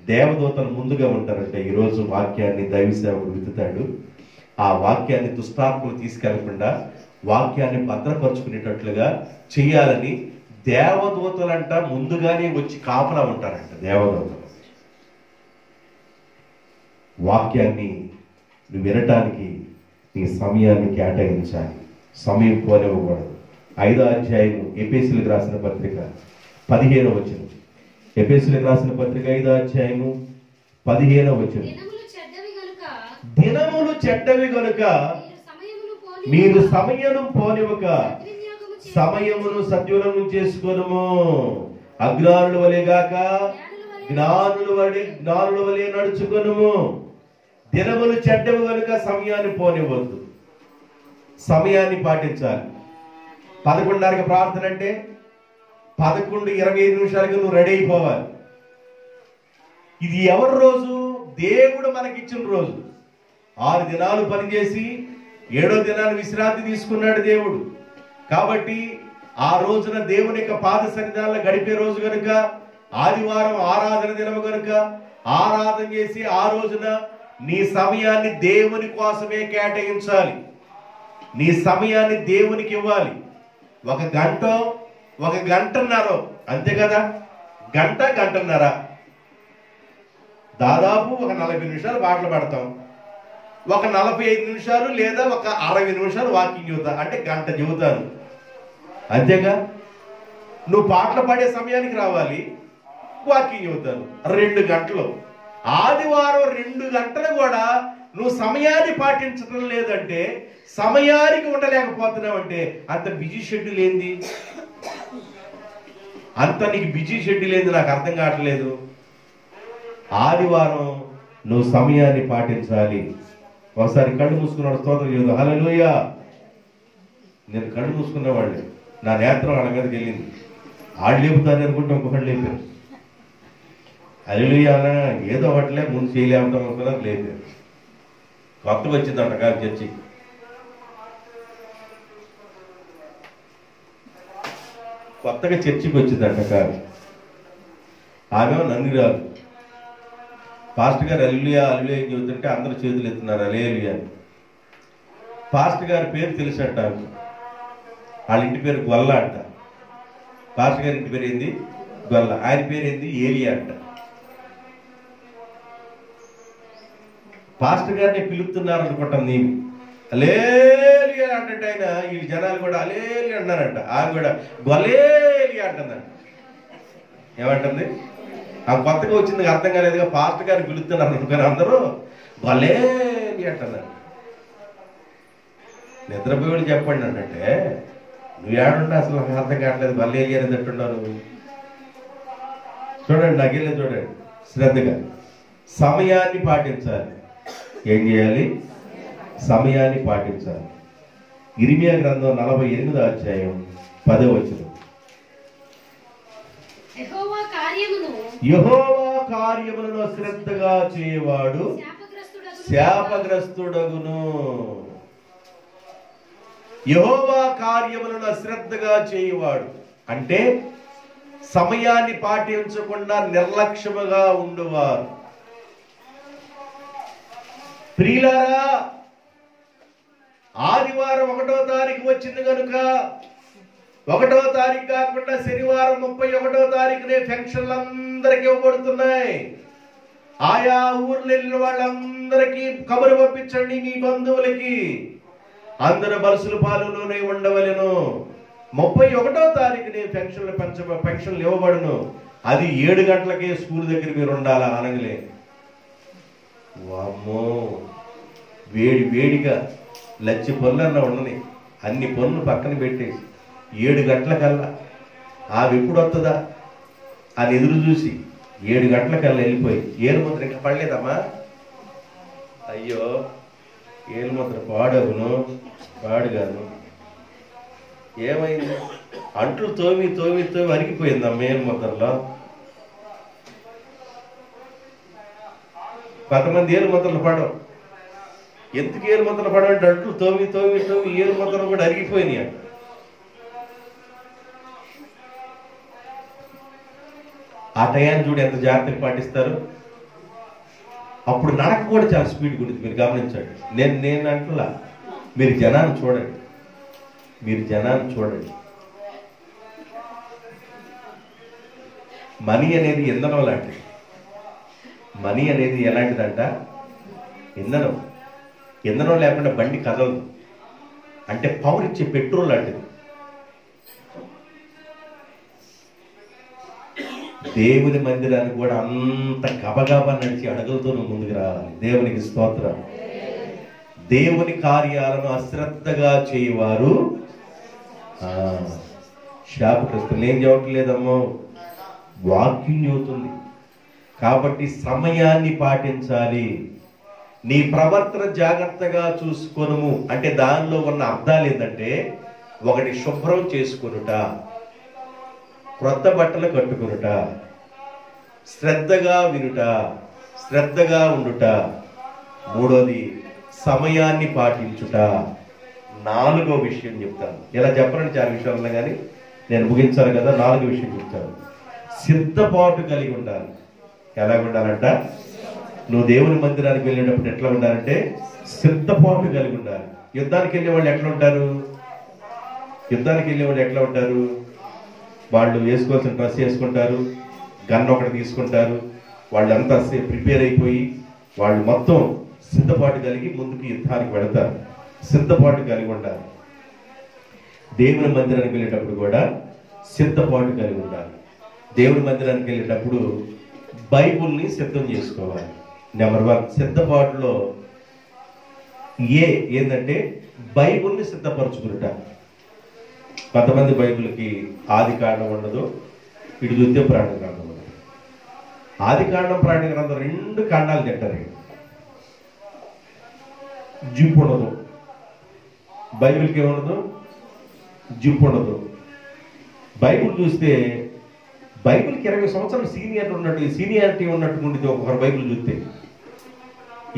దేవదూతలు ముందుగా ఉంటారంటే ఈరోజు వాక్యాన్ని దైవ సేవకుడు విత్తుతాడు. ఆ వాక్యాన్ని దుష్టాత్మలు తీసుకెళ్లకుండా వాక్యాన్ని భద్రపరుచుకునేటట్లుగా చెయ్యాలని దేవదూతలంట ముందుగానే వచ్చి కాపలా ఉంటారంట. దేవదూతలు వాక్యాన్ని నువ్వు వినటానికి నీ సమయాన్ని కేటాయించాలి. సమయం పోనివ్వకూడదు. 5వ అధ్యాయం ఎఫెసీయులకు రాసిన పత్రిక 15వ వచనం. ఎఫెసీయులకు రాసిన పత్రిక 5వ అధ్యాయం 15వ వచనం. దినములు చెడ్డవి గనుక మీరు సమయము పోనివ్వక సమయమును సద్వినియోగం చేసుకొనుము. అజ్ఞానుల వలె గాక జ్ఞానుల వలె నడుచుకొనుము. దినములు చెడ్డవి కనుక సమయాన్ని పోనివ్వద్దు. సమయాన్ని పాటించాలి. 11:30కి ప్రార్థన అంటే 11:25 నువ్వు రెడీ అయిపోవాలి. ఇది ఎవరి రోజు? దేవుడు మనకిచ్చిన రోజు. 6 దినాలు పనిచేసి 7వ దినాన్ని విశ్రాంతి తీసుకున్నాడు దేవుడు. కాబట్టి ఆ రోజున దేవుని యొక్క పాద సన్నిధానంలో గడిపే రోజు కనుక, ఆదివారం ఆరాధన దినము కనుక ఆరాధన చేసి ఆ రోజున నీ సమయాన్ని దేవుని కోసమే కేటాయించాలి. నీ సమయాన్ని దేవునికి ఇవ్వాలి. 1 గంట 1 గంటన్నర అంతే కదా, గంటన్నర, దాదాపు ఒక 40 నిమిషాలు పాటలు పాడతాం, ఒక 45 నిమిషాలు లేదా ఒక 60 నిమిషాలు వాకింగ్ చెబుతా అంటే గంట చెబుతాను అంతేగా. నువ్వు పాటలు పాడే సమయానికి రావాలి, వాకింగ్ చెబుతాను 2 గంటలు. ఆదివారం 2 గంటలు కూడా నువ్వు సమయాన్ని పాటించడం లేదంటే, సమయానికి ఉండలేకపోతున్నావు అంటే అంత బిజీ షెడ్యూల్ ఏంది? అంత నీకు బిజీ షెడ్యూల్ ఏంది? నాకు అర్థం కావట్లేదు. ఆదివారం నువ్వు సమయాన్ని పాటించాలి. ఒకసారి కళ్ళు మూసుకున్నాడు, స్తోత్రం చేయదు, హల్లెలూయా. నేను కళ్ళు మూసుకున్నవాడిని, నా నేత్రం వాళ్ళ మీదకి వెళ్ళింది. ఆడు లేపుతాను అనుకుంటే ఇంకొకటి లేపారు. హల్లెలూయా అన్నా ఏదో ఒకటిలే, ముందు చేయలేమంటాం అనుకున్నారు, లేపారు. కొత్తగా వచ్చిందంట కాదు చర్చి. కొత్తగా చర్చికి వచ్చిందంట కాదు. ఆమె నన్ను రాదు. పాస్టర్ గారు హల్లెలూయా హల్లెలూయా అని చెబుతుంటే అందరూ చేతులు ఎత్తున్నారు హల్లెలూయా. పాస్టర్ గారి పేరు తెలుసంట. వాళ్ళ ఇంటి పేరు గొల్ల అంట. పాస్టర్ గారి ఇంటి పేరు ఏంది? గొల్ల. ఆయన పేరు ఏంది? ఏలియా అంట. పాస్టర్ గారిని పిలుపుతున్నారు అనుకుంటాను. నీవు హల్లెలూయా అంటే ఆయన ఈ జనాలు కూడా హల్లెలూయా అన్నారంట. ఆమె కూడా గొల్లేలియా అంటుందంట. ఏమంటుంది? ఆ కొత్తగా వచ్చింది అర్థం కాలేదుగా, పాస్టర్ గారిని పిలుస్తున్నారు అనుకుని అందరూ గొల్లేలియా అంటున్నారు. నిద్రపోయి చెప్పండి అంటే నువ్వు ఏడుంటే అసలు నాకు అర్థం కావట్లేదు, గొల్లేలియా అని తింటున్నావు నువ్వు. చూడండి, నాకెళ్ళి చూడండి శ్రద్ధగా. సమయాన్ని పాటించాలి. ఏం చేయాలి? సమయాన్ని పాటించాలి. ఇర్మియా గ్రంథం 48వ అధ్యాయం 10వ వచనం. యెహోవా కార్యములను శ్రద్ధగా చేయవాడు శాపగ్రస్తుడగును. యెహోవా కార్యములను అశ్రద్ధగా చేయవాడు అంటే సమయాన్ని పాటించకుండా నిర్లక్ష్యముగా ఉండువారు. ప్రియులారా, ఆదివారం 1వ తారీఖు వచ్చింది కనుక 1వ తారీఖు కాకుండా శనివారం 31వ తారీఖునే పెన్షన్లు అందరికి ఇవ్వబడుతున్నాయి. ఆయా ఊర్లో వెళ్ళిన వాళ్ళందరికీ కబురు పంపించండి, మీ బంధువులకి, అందరు బలుసుల పాలులోనే ఉండవలెను. 31వ తారీఖుని పెన్షన్లు ఇవ్వబడును. అది 7 గంటలకే స్కూల్ దగ్గర మీరు ఉండాలా అనగలే. వామ్మో, వేడిగా లచ్చి పనులు అన్న ఉండని, అన్ని పనులు పక్కన పెట్టేసి 7 గంటలకల్లా ఆమె ఎప్పుడు వస్తుందా అని ఎదురు చూసి 7 గంటలకల్లా వెళ్ళిపోయి, ఏలుముద్ర ఇంకా పడలేదమ్మా, అయ్యో ఏలుముద్ర పాడుగాను, ఏమైంది, అంట్లు తోమి అరిగిపోయిందమ్మా ఏలుముద్రలో. కొంతమంది ఏలుముద్రలు పడవు. ఎందుకు ఏలుముద్రలు పడవంటే అంట్లు తోమి ఏలుముద్రలు కూడా అరిగిపోయినాయి అంట. ఆ టయాన్ని చూడు ఎంత జాగ్రత్తగా పాటిస్తారు. అప్పుడు నడక కూడా చాలా స్పీడ్ ఉంటుంది, మీరు గమనించండి. నేను అంటున్నా, మీరు జనాన్ని చూడండి. మనీ అనేది ఇంధనం లాంటిది. మనీ అనేది ఎలాంటిదంట, ఇంధనం లేకుండా బండి కదలదు. అంటే పవర్ ఇచ్చే పెట్రోల్ లాంటిది. దేవుని మందిరానికి కూడా అంత గబగబా నడిచి అడుగులతో ముందుకు రావాలి. దేవునికి స్తోత్రం. దేవుని కార్యాలను అశ్రద్ధగా చేయవారు శాపగ్రస్తులు. ఏం చెప్పట్లేదమ్మో, వాక్యం చెబుతుంది. కాబట్టి సమయాన్ని పాటించాలి. నీ ప్రవర్తన జాగ్రత్తగా చూసుకొనుము అంటే దానిలో ఉన్న అర్థాలు ఏంటంటే, ఒకటి శుభ్రం చేసుకొనుట, క్రొత్త బట్టలు కట్టుకొనుట, శ్రద్ధగా వినుట, శ్రద్ధగా ఉండుట, మూడోది సమయాన్ని పాటించుట. 4వ విషయం చెప్తాను. ఇలా చెప్పాలని చాలా విషయాలు ఉన్నా కానీ నేను ముగించాలి కదా. 4వ విషయం చెప్తాను. సిద్ధపాటు కలిగి ఉండాలి. ఎలా ఉండాలంట, నువ్వు దేవుని మందిరానికి వెళ్ళేటప్పుడు ఎట్లా ఉండాలంటే సిద్ధపాటు కలిగి ఉండాలి. యుద్ధానికి వెళ్ళే వాళ్ళు ఎట్లా ఉంటారు? వాళ్ళు వేసుకోవాల్సిన డ్రెస్ వేసుకుంటారు, గన్ ఒకటి తీసుకుంటారు, వాళ్ళంతా ప్రిపేర్ అయిపోయి వాళ్ళు మొత్తం సిద్ధపాటు కలిగి ముందుకు యుద్ధానికి వెళతారు. సిద్ధపాటు కలిగి ఉండాలి. దేవుని మందిరానికి వెళ్ళేటప్పుడు కూడా సిద్ధపాటు కలిగి ఉండాలి. దేవుని మందిరానికి వెళ్ళేటప్పుడు బైబుల్ని సిద్ధం చేసుకోవాలి. నెంబర్ 1 సిద్ధపాటులో ఏంటంటే బైబుల్ని సిద్ధపరచుకుంటా. కొంతమంది బైబిల్కి ఆది కాండం ఉండదు, ఇటు చూస్తే ప్రాణ గ్రంథం ఉండదు. ఆది కాండం ప్రాణ గ్రంథం 2 కాండాలు తింటారు. జిప్ ఉండదు. బైబిల్కి ఏముండదు, జిప్ ఉండదు. బైబిల్ చూస్తే బైబిల్కి 20 సంవత్సరాలు సీనియారిటీ ఉన్నట్టు ఉండేది. ఒక్కొక్కరు బైబిల్ చూస్తే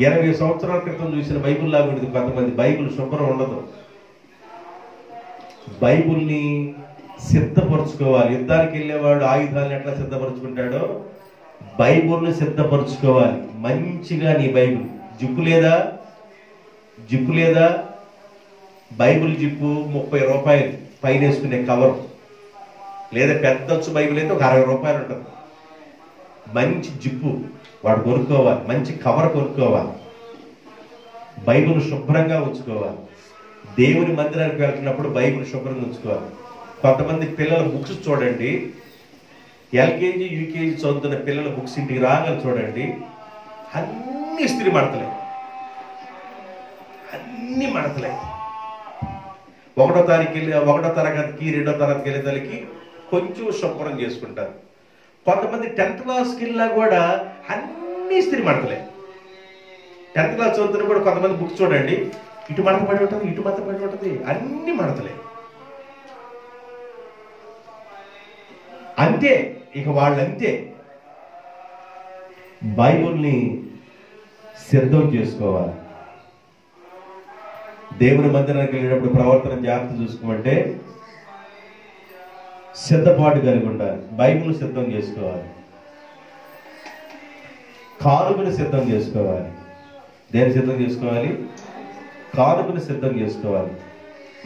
20 సంవత్సరాల క్రితం చూసిన బైబిల్ లాగా ఉండేది. కొంతమంది బైబిల్ శుభ్రం ఉండదు. బైబిల్ని సిద్ధపరచుకోవాలి. యుద్ధానికి వెళ్ళేవాడు ఆయుధాలను ఎట్లా సిద్ధపరచుకుంటాడో బైబిల్ని సిద్ధపరచుకోవాలి. మంచిగా నీ బైబిల్ జిప్పు లేదా బైబిల్ జిప్పు 30 రూపాయలు పైన వేసుకునే కవర్, లేదా పెద్దచ్చు బైబిల్ అయితే ఒక 60 రూపాయలు ఉంటుంది. మంచి జిప్పు వాడు కొనుక్కోవాలి, మంచి కవర్ కొనుక్కోవాలి, బైబిల్ శుభ్రంగా ఉంచుకోవాలి. దేవుని మందిరానికి వెళ్తున్నప్పుడు బైబిల్ శుభ్రంగా ఉంచుకోవాలి. కొంతమంది పిల్లల బుక్స్ చూడండి, ఎల్కేజీ యూకేజీ చదువుతున్న పిల్లల బుక్స్ ఇంటికి రాగానే చూడండి, అన్ని ఇస్త్రీ మడతలే, అన్ని మడతలే. 1వ తరగతికి 2వ తరగతికి వెళ్ళేదానికి కొంచెం శుభ్రం చేసుకుంటారు. కొంతమంది 10th క్లాస్కి వెళ్ళినా కూడా అన్ని ఇస్త్రీ మడతలే. 10th క్లాస్ చదువుతున్న కూడా కొంతమంది బుక్స్ చూడండి, ఇటు మడత పడి ఉంటుంది, ఇటు మడత పడి ఉంటుంది, అన్ని మడతలే. అంతే, ఇక వాళ్ళంతే. బైబిల్ని సిద్ధం చేసుకోవాలి. దేవుని మందిరానికి వెళ్ళినప్పుడు ప్రవర్తన జాగ్రత్త చూసుకోమంటే సిద్ధపాటు కలిగి ఉండాలి. బైబిల్ సిద్ధం చేసుకోవాలి, కానుకను సిద్ధం చేసుకోవాలి. దేని సిద్ధం చేసుకోవాలి? కానుకను సిద్ధం చేసుకోవాలి.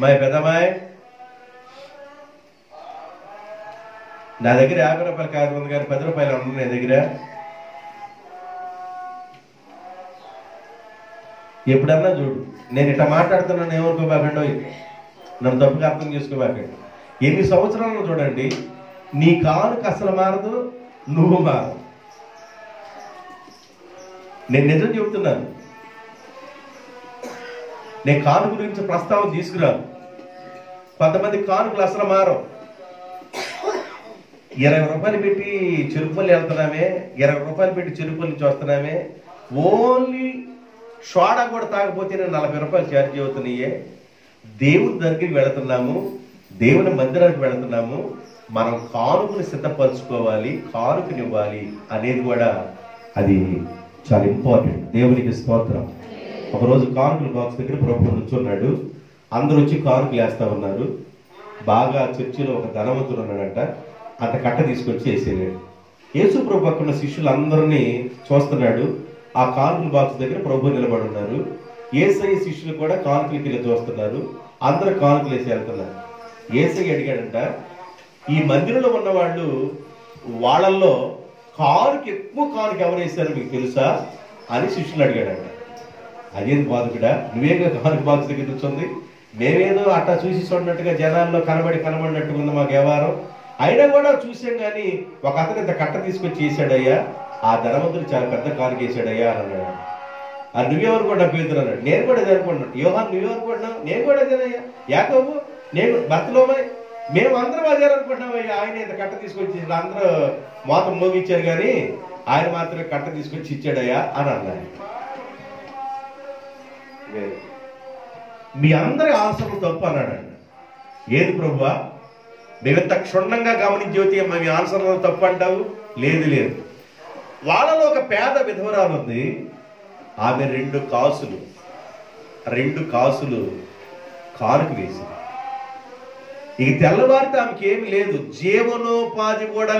మా పెద్దమ్మాయి, నా దగ్గర 50 రూపాయలు కాదు ఉంది కానీ 10 రూపాయలు ఉన్నాయి నా దగ్గర. ఎప్పుడన్నా చూడు, నేను ఇట్లా మాట్లాడుతున్నాను ఏమనుకోబాకండో, నన్ను తప్పుగా అర్థం చేసుకోబాకండి. ఎన్ని సంవత్సరాలను చూడండి, నీ కానుక అసలు మారదు, నువ్వు మారదు. నేను నిజం చెబుతున్నాను. నేను కానుక గురించి ప్రస్తావన తీసుకురాను. కొంతమంది కానుకలు అసలు మారవు. 20 రూపాయలు పెట్టి చెరుకుపల్లి వెళ్తున్నామే, 20 రూపాయలు పెట్టి చెరుకుపల్లి నుంచి వస్తున్నామే, ఓన్లీ సోడా కూడా తాగపోతే 40 రూపాయలు ఛార్జ్ అవుతున్నాయే. దేవుని దగ్గరికి వెళుతున్నాము, దేవుని మందిరానికి వెళుతున్నాము, మనం కానుకని సిద్ధపరచుకోవాలి, కానుకనివ్వాలి అనేది కూడా అది చాలా ఇంపార్టెంట్. దేవునికి స్తోత్రం. ఒకరోజు కానుకల బాక్స్ దగ్గర ప్రభు నుంచున్నాడు. అందరూ వచ్చి కానుకలు వేస్తా ఉన్నారు. బాగా చర్చిలో ఒక ధనవంతుడు ఉన్నాడంట. అంత కట్ట తీసుకొచ్చి వేసేయాడు. యేసు ప్రభు పక్కన శిష్యులందరినీ చూస్తున్నాడు. ఆ కానుకల బాక్స్ దగ్గర ప్రభు నిలబడి ఉన్నారు. యేసయ్య శిష్యులు కూడా కానుకలకి వెళ్ళి చూస్తున్నారు. అందరూ కానుకలు వేసి వెళ్తున్నారు. యేసయ్య అడిగాడంట, ఈ మందిరంలో ఉన్న వాళ్ళు వాళ్ళల్లో ఎక్కువ కానుక ఎవరు వేశారో మీకు తెలుసా అని శిష్యులు అడిగాడంట. అదేంటి బాధకుడా, నువ్వేగా కానుక బాక్స్ దగ్గర కూర్చుంది, మేమేదో అట్టా చూసి చూడనట్టుగా జనాల్లో కనబడినట్టుగా ఉంది మాకు వ్యవహారం. అయినా కూడా చూసాం కానీ ఒక అతను ఇంత కట్ట తీసుకొచ్చి వేసాడయ్యా, ఆ ధనవంతుడు చాలా పెద్ద కానుక వేసాడయ్యా అని అన్నాడు. ఆ నువ్వెవరుకున్నా పేదరు అన్నాడు. నేను కూడా ఇది అనుకున్నాను. యోహాన్ నువ్వెవరుకున్నావు? నేను కూడా అదేనయ్యా. యాకోబు, నేను భర్తలోమై, మేము అందరం అదే అనుకుంటున్నామయ్యా. ఆయన ఇంత కట్ట తీసుకొచ్చి అందరూ మోతం మోగిచ్చారు కానీ ఆయన మాత్రమే కట్ట తీసుకొచ్చి ఇచ్చాడయ్యా అని అన్నాడు. మీ అందరి ఆశలు తప్పు అన్నాడు. ఏది ప్రభువా, మేమింత క్షుణ్ణంగా గమనించి మీ ఆన్సర్లో తప్పు అంటావు? లేదు లేదు. వాళ్ళలో ఒక పేద విధవరాలు ఉంది. ఆమె 2 కాసులు కానుక వేసింది. ఇక తెల్లవారితే ఆమెకి ఏమి లేదు, జీవనోపాధి కూడా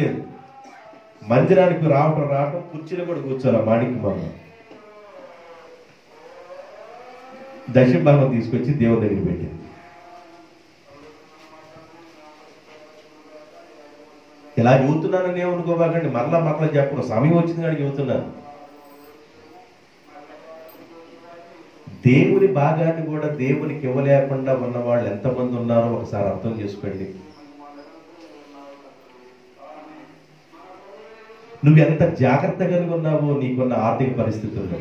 లేదు. మందిరానికి రావటం కుర్చీలో కూడా కూర్చోాల. మాణిక్య మామ దశభాగం తీసుకొచ్చి దేవుని దగ్గర పెట్టింది. ఇలా చెబుతున్నానని ఏమనుకోబాకండి, మరలా చెప్పను, సమయం వచ్చింది కానీ చెబుతున్నాను. దేవుని భాగాన్ని కూడా దేవునికి ఇవ్వలేకుండా ఉన్న వాళ్ళు ఎంతమంది ఉన్నారో ఒకసారి అర్థం చేసుకోండి. నువ్వు ఎంత జాగ్రత్త కలిగి ఉన్నావో నీకున్న ఆర్థిక పరిస్థితుల్లో.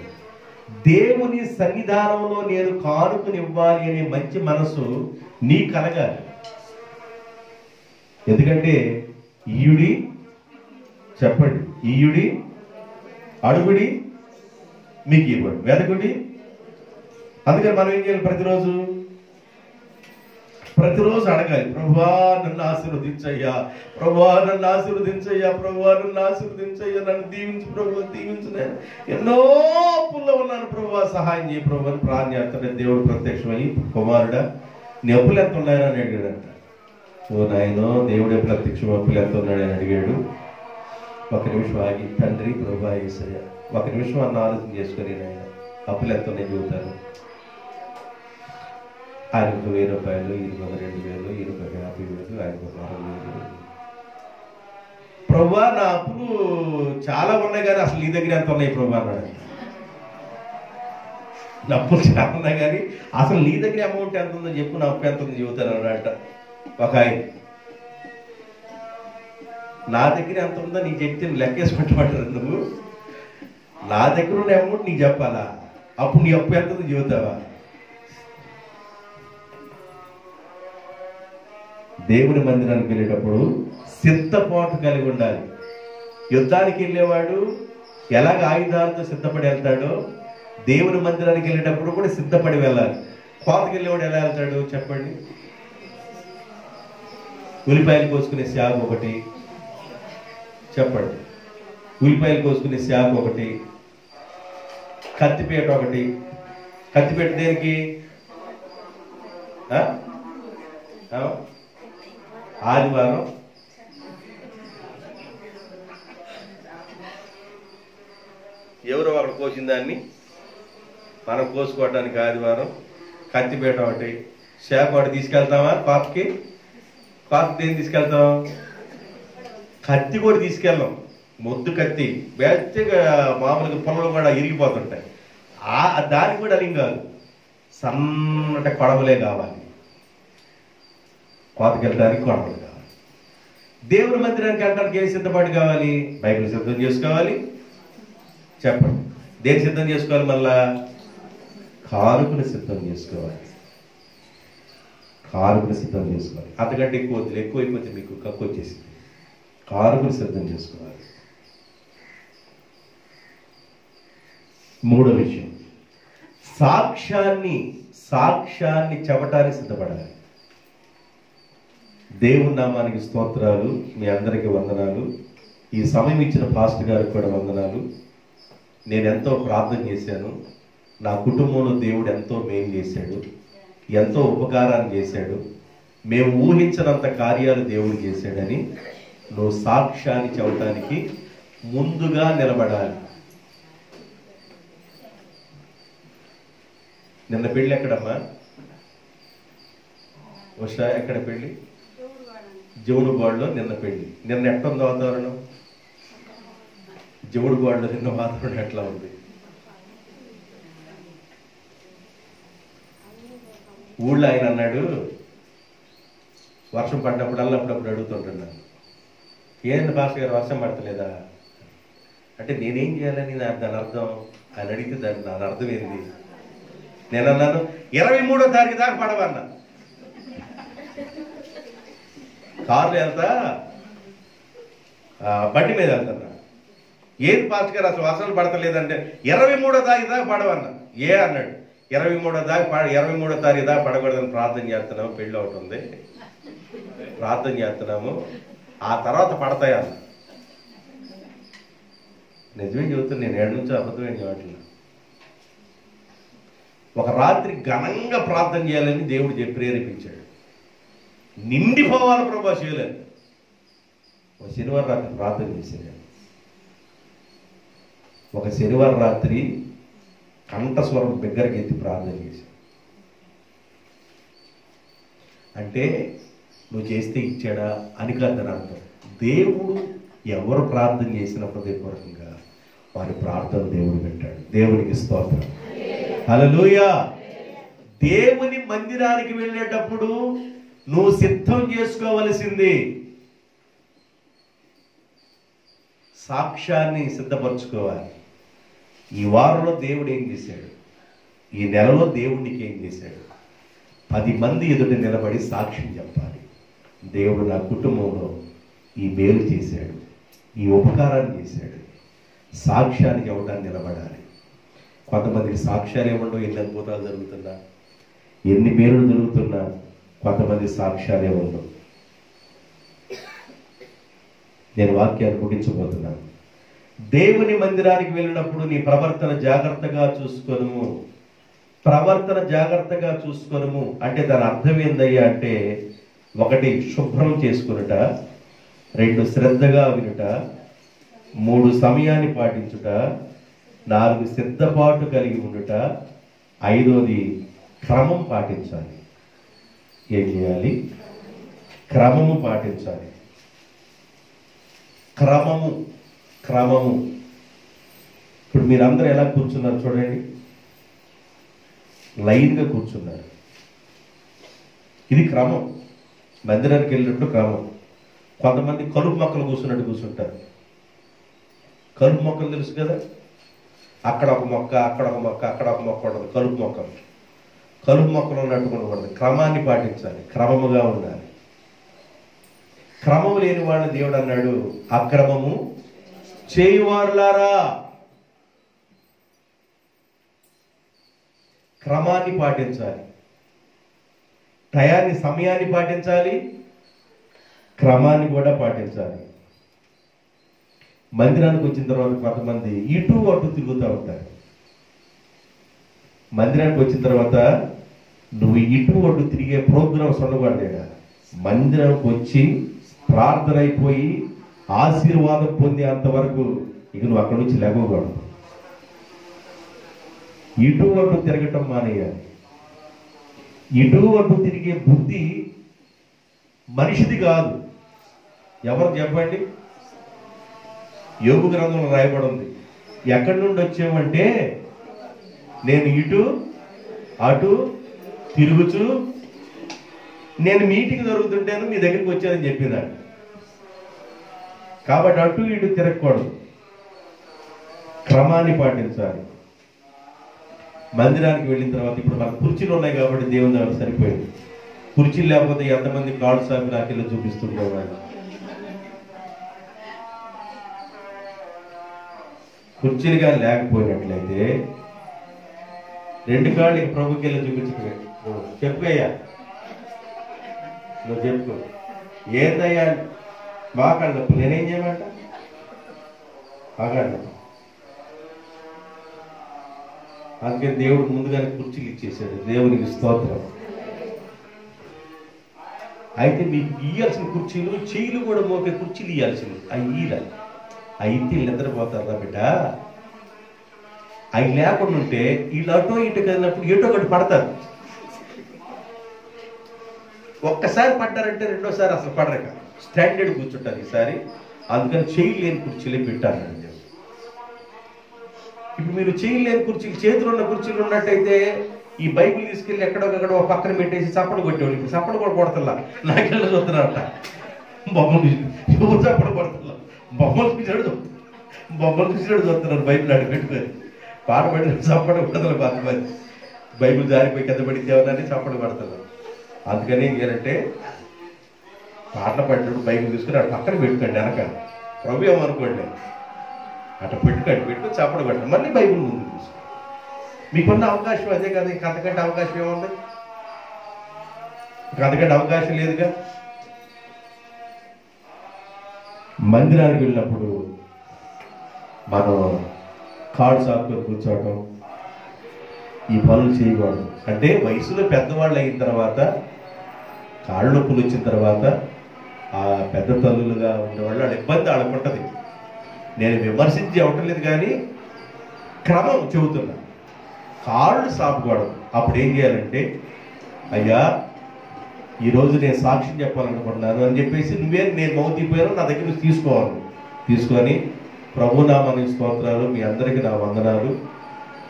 దేవుని సన్నిధానంలో నేను కానుకనివ్వాలి అనే మంచి మనసు నీ కలగాలి. ఎందుకంటే ఈయుడి, చెప్పండి, ఈయుడి అడుగుడి మీకు ఇవ్వడు, వెదకుడి. అందుకని మనం ఏం చేయాలి? ప్రతిరోజు అడగాలి, ప్రభువా నన్ను ఆశీర్వదించయ్యా, ప్రభువా నన్ను ఆశీర్వదించయ్యా, ప్రభువా నన్ను ఆశీర్వదించయ్యా, నన్ను దీవించు ప్రభువా, దీవించు. నేను ఎన్నో అప్పుల్లో ఉన్నాను ప్రభువా, సహాయం చేయ ప్రభు అని ప్రార్థన. దేవుడు ప్రత్యక్షమై, కుమారుడా నీ అప్పులు ఎంత ఉన్నాయని అడిగాడంట. ఓ నాయనో, దేవుడే ప్రత్యక్షం అప్పులు ఎంత ఉన్నాడని అడిగాడు. ఒక నిమిషం ఆగి, తండ్రి ప్రభువా యేసయ్యా, ఒక నిమిషం అన్న ఆలోచన చేసుకొని నాయన అప్పులు ఎంత ఉన్నాయి చెబుతాను. ఆయనకు 1000 రూపాయలు, ఈయనకు 2000, ఈయనకు 50,000, ఆయనకు 60,000. ప్రభువా నా అప్పులు చాలా ఉన్నాయి కానీ అసలు నీ దగ్గర ఎంత ఉన్నాయి ప్రభువా అన్నాడు. నా అప్పులు చాలా ఉన్నాయి కానీ అసలు నీ దగ్గర అమౌంట్ ఎంత ఉందో చెప్పు, నా అప్పు ఎంత ఉందో చెబుతాను అన్నట. ఒక ఆయన, నా దగ్గర ఎంత ఉందో నీకు చెప్తే లెక్కేసి పెట్టమంటారు. నువ్వు నా దగ్గర ఉన్న అమౌంట్ నీకు చెప్పాలా? అప్పుడు నీ అప్పు ఎంత ఉందో చెబుతావా? దేవుని మందిరానికి వెళ్ళేటప్పుడు సిద్ధపాటు కలిగి ఉండాలి. యుద్ధానికి వెళ్ళేవాడు ఎలాగ ఆయుధాలతో సిద్ధపడి వెళ్తాడో, దేవుని మందిరానికి వెళ్ళేటప్పుడు కూడా సిద్ధపడి వెళ్ళాలి. కోతకి వెళ్ళేవాడు ఎలా వెళ్తాడు చెప్పండి? ఉల్లిపాయలు కోసుకునే శాఖ ఒకటి, చెప్పండి, ఉల్లిపాయలు కోసుకునే శాఖ ఒకటి, కత్తిపేట ఒకటి. కత్తిపేట దేనికి? ఆదివారం ఎవరో అక్కడ కోసిన దాన్ని మనం కోసుకోవడానికి ఆదివారం. కత్తిపేట ఒకటి, శాఖ ఒకటి తీసుకెళ్తామా? కాపుకి దేన్ని తీసుకెళ్తాం? కత్తి కూడా తీసుకెళ్ళాం. మొద్దు కత్తి వేస్తే మామూలుగా పొలంలో కూడా ఇరిగిపోతుంటాయి. దానికి కూడా అలిం కాదు, సన్నటి కొడవలే కావాలి, కోతకెళ్ళడానికి కొడవలు కావాలి. దేవుని మందిరానికి వెళ్ళడానికి ఏం సిద్ధపాటు కావాలి? బైబిల్ సిద్ధం చేసుకోవాలి. చెప్పండి, దేని సిద్ధం చేసుకోవాలి? మళ్ళా కానుకలు సిద్ధం చేసుకోవాలి. కానుకలు సిద్ధం చేసుకోవాలి. అంతకంటే ఎక్కువ వద్దు, ఎక్కువైపోతే మీకు కక్కు వచ్చేసింది. కానుకలు సిద్ధం చేసుకోవాలి. మూడో విషయం, సాక్ష్యాన్ని చెప్పటానికి సిద్ధపడాలి. దేవుని నామానికి స్తోత్రాలు. మీ అందరికీ వందనాలు. ఈ సమయం ఇచ్చిన పాస్టర్ గారికి కూడా వందనాలు. నేను ఎంతో ప్రార్థన చేశాను. నా కుటుంబంలో దేవుడు ఎంతో మేలు చేశాడు, ఎంతో ఉపకారాన్ని చేశాడు. మేము ఊహించినంత కార్యాలు దేవుడు చేశాడని నువ్వు సాక్ష్యాన్ని చెప్పడానికి ముందుగా నిలబడాలి. నిన్న పెళ్ళి ఎక్కడమ్మా? ఉషా, ఎక్కడ పెళ్ళి? జవుడుగోడలో నిన్న పెళ్ళి. నిన్న ఎట్లుంది వాతావరణం? జవుడుగోడలో నిన్న వాతావరణం ఎట్లా ఉంది? ఊళ్ళో ఆయన అన్నాడు, వర్షం పడినప్పుడల్లా అప్పుడప్పుడు అడుగుతుంటున్నాను, ఏంటి భాస్కర్ గారు వర్షం పడతలేదా అంటే నేనేం చేయాలని దాని అర్థం. ఆయన అడిగితే దాని అర్థం ఏంది? నేను అన్నాను 23వ తారీఖు దాకా పడవన్నా. కారులో వెళ్తా, బండి మీద వెళ్తున్నా. ఏది పాస్టర్ గారు అసలు వర్షాలు పడతలేదంటే 23వ తారీఖు దాకా పడవన్నా. అన్నాడు 23వ తారీఖు దాకా పడకూడదని ప్రార్థన చేస్తున్నాము, పెళ్ళి ఒకటి ఉంది, ప్రార్థన చేస్తున్నాము, ఆ తర్వాత పడతాయి అన్న. నిజమే చెబుతున్నా, నేను 7 నుంచి అబద్ధమేం చెప్పట్లేదు. ఒక రాత్రి ఘనంగా ప్రార్థన చేయాలని దేవుడు ప్రేరేపించాడు. నిండిపోవాలి ప్రభా చేయలేదు. ఒక శనివారం రాత్రి ప్రార్థన చేశాను. ఒక శనివారం రాత్రి కంఠస్వరం బిగ్గరకి ఎత్తి ప్రార్థన చేశాను. అంటే నువ్వు చేస్తే ఇచ్చాడా అని కాదని అర్థం. దేవుడు ఎవరు ప్రార్థన చేసిన హృదయపూర్వకంగా వారి ప్రార్థన దేవుడు పెట్టాడు. దేవునికి స్తోత్రం. హల్లెలూయా. దేవుని మందిరానికి వెళ్ళేటప్పుడు నువ్వు సిద్ధం చేసుకోవలసింది సాక్ష్యాన్ని సిద్ధపరచుకోవాలి. ఈ వారంలో దేవుడు ఏం చేశాడు, ఈ నెలలో దేవుడు నీకు ఏం చేశాడు, 10 మంది ఎదుట నిలబడి సాక్ష్యం చెప్పాలి. దేవుడు నా కుటుంబంలో ఈ మేలు చేశాడు, ఈ ఉపకారాన్ని చేశాడు, సాక్ష్యానికి ఇవ్వడానికి నిలబడాలి. కొంతమందికి సాక్ష్యాలు ఇవ్వడం, ఎన్ని అద్భుతాలు జరుగుతున్నా, ఎన్ని మేలులు జరుగుతున్నా కొంతమంది సాక్ష్యాలే ఉండవు. నేను వాక్యాన్ని ముగించబోతున్నాను. దేవుని మందిరానికి వెళ్ళినప్పుడు నీ ప్రవర్తన జాగ్రత్తగా చూసుకోను. ప్రవర్తన జాగ్రత్తగా చూసుకోను అంటే దాని అర్థం ఏందయ్యా అంటే, 1 శుభ్రం చేసుకునుట, 2 శ్రద్ధగా వినుట, 3 సమయాన్ని పాటించుట, 4 సిద్ధపాటు కలిగి ఉండుట, 5వది క్రమం పాటించాలి. ఏం చేయాలి? క్రమము పాటించాలి. క్రమము. ఇప్పుడు మీరందరూ ఎలా కూర్చున్నారు చూడండి, లైన్గా కూర్చున్నారు. ఇది క్రమం. మందిరానికి వెళ్ళినప్పుడు క్రమం. కొంతమంది కలుపు మొక్కలు కూర్చున్నట్టు కూర్చుంటారు. కలుపు మొక్కలు తెలుసు కదా, అక్కడ ఒక మొక్క, అక్కడ ఒక మొక్క, అక్కడ ఒక మొక్క ఉండదు. కలుపు మొక్కలు ఉన్నట్టు ఉండకూడదు. క్రమాన్ని పాటించాలి, క్రమముగా ఉండాలి. క్రమము లేని వాడిని దేవుడు అన్నాడు, అక్రమము చేయువారులారా. క్రమాన్ని పాటించాలి, సమయాన్ని పాటించాలి, క్రమాన్ని కూడా పాటించాలి. మందిరానికి వచ్చిన తర్వాత కొంతమంది ఇటు అటు తిరుగుతూ ఉంటారు. మందిరానికి వచ్చిన తర్వాత నువ్వు ఇటు అటు తిరిగే ప్రోగ్రామ్స్ ఉండకూడదు. మందిరానికి వచ్చి ప్రార్థన అయిపోయి ఆశీర్వాదం పొందే అంతవరకు ఇక నువ్వు అక్కడి నుంచి లేవకూడదు. ఇటు అటు తిరగటం మానేయాలి. ఇటు అటు తిరిగే బుద్ధి మనిషిది కాదు. ఎవరు చెప్పండి? యోబు గ్రంథంలో రాయబడి ఉంది. ఎక్కడి నుండి వచ్చామంటే, నేను ఇటు అటు తిరుగుచు నేను మీటింగ్ జరుగుతుంటాను మీ దగ్గరికి వచ్చానని చెప్పినాడు. కాబట్టి అటు ఇటు తిరగకూడదు, క్రమాన్ని పాటించాలి. మందిరానికి వెళ్ళిన తర్వాత ఇప్పుడు మనకు కుర్చీలు ఉన్నాయి కాబట్టి దేవుని దగ్గర సరిపోయింది. కుర్చీలు లేకపోతే ఎంతమంది కాడు సాపి నాకెళ్ళి చూపిస్తుండేవాళ్ళు. కుర్చీలు కానీ లేకపోయినట్లయితే 2 కాళ్ళు ప్రభుకి వెళ్ళి చూపించు. చెప్పుకయ్యా, నువ్వు చెప్పుకో. ఏందయ్యా బాగా నొప్పి, నేనేం చేయమంట? బాగా అందుకే దేవుడు ముందుగానే కుర్చీలు ఇచ్చేసాడు. దేవునికి స్తోత్రం. అయితే మీకు ఇయ్యాల్సిన కుర్చీలు, చెయ్యిలు కూడా మోపే కుర్చీలు ఇయ్యాల్సింది. అవి ఇయ్యాలి. అయితే నిద్రపోతారా బిడ్డ? అవి లేకుండా ఉంటే వీళ్ళు అటో ఇటు కదిలినప్పుడు ఏటో ఒకటి పడతారు. ఒక్కసారి పడ్డారంటే రెండోసారి అసలు పడరక స్టాండర్డ్ కూర్చుంటారు ఈసారి. అందుకని చెయ్యి లేని కుర్చీలే పెట్టానండి. ఇప్పుడు మీరు చెయ్యి లేని కుర్చీలు, చేతులు ఉన్న కుర్చీలు ఉన్నట్టయితే ఈ బైబిల్ తీసుకెళ్ళి ఎక్కడొకక్కడ ఒక పక్కన పెట్టేసి చప్పడు కొట్టేవాళ్ళు. ఇప్పుడు చప్పడు కూడా కొడతల్లా, నాకెళ్ళ చూస్తున్నారట. బొమ్మలు ఎవరు చప్పడు కొడతల్లా, బొమ్మలు చూసాడు చూస్తున్నారు. బైబిల్ అడిగి పెట్టుకొని పాట పడిన చప్పడు కొడతలు కొంతమంది. బైబిల్ జారిపోయి కింద పడితే ఎవరని చప్పడు కొడతన్నారు. అందుకని ఏం చేయాలంటే, పాటలు పడినప్పుడు బైబిల్ తీసుకుని అటు పక్కన పెట్టుకోండి. వెనక ప్రభు ఏమనుకోండి, అట్లా పెట్టుకొని చప్పడు కొట్టండి. మళ్ళీ బైబిల్ ముందు తీసుకోండి. మీకున్న అవకాశం అదే కదా, ఇంక అంతకంటే అవకాశం ఏముంది? ఇంక అంతకంటే అవకాశం లేదుగా. మందిరానికి వెళ్ళినప్పుడు మనం కాడు సాకుకొని కూర్చోవటం, ఈ పనులు చేయకూడదు. అంటే వయసులో పెద్దవాళ్ళు అయిన తర్వాత, కాళ్ళు నొప్పులు వచ్చిన తర్వాత ఆ పెద్ద తల్లులుగా ఉండేవాళ్ళు వాళ్ళ ఇబ్బంది వాళ్ళకుంటుంది. నేను విమర్శించి అవటం లేదు, కానీ క్రమం చెబుతున్నా. కాళ్ళు సాపుకోవడం. అప్పుడు ఏం చేయాలంటే, అయ్యా ఈరోజు నేను సాక్ష్యం చెప్పాలనుకుంటున్నాను అని చెప్పేసి నేను మౌతిపోయాను, నా దగ్గర నుంచి తీసుకొని ప్రభునామానికి స్తోత్రాలు, మీ అందరికీ నా వందనాలు.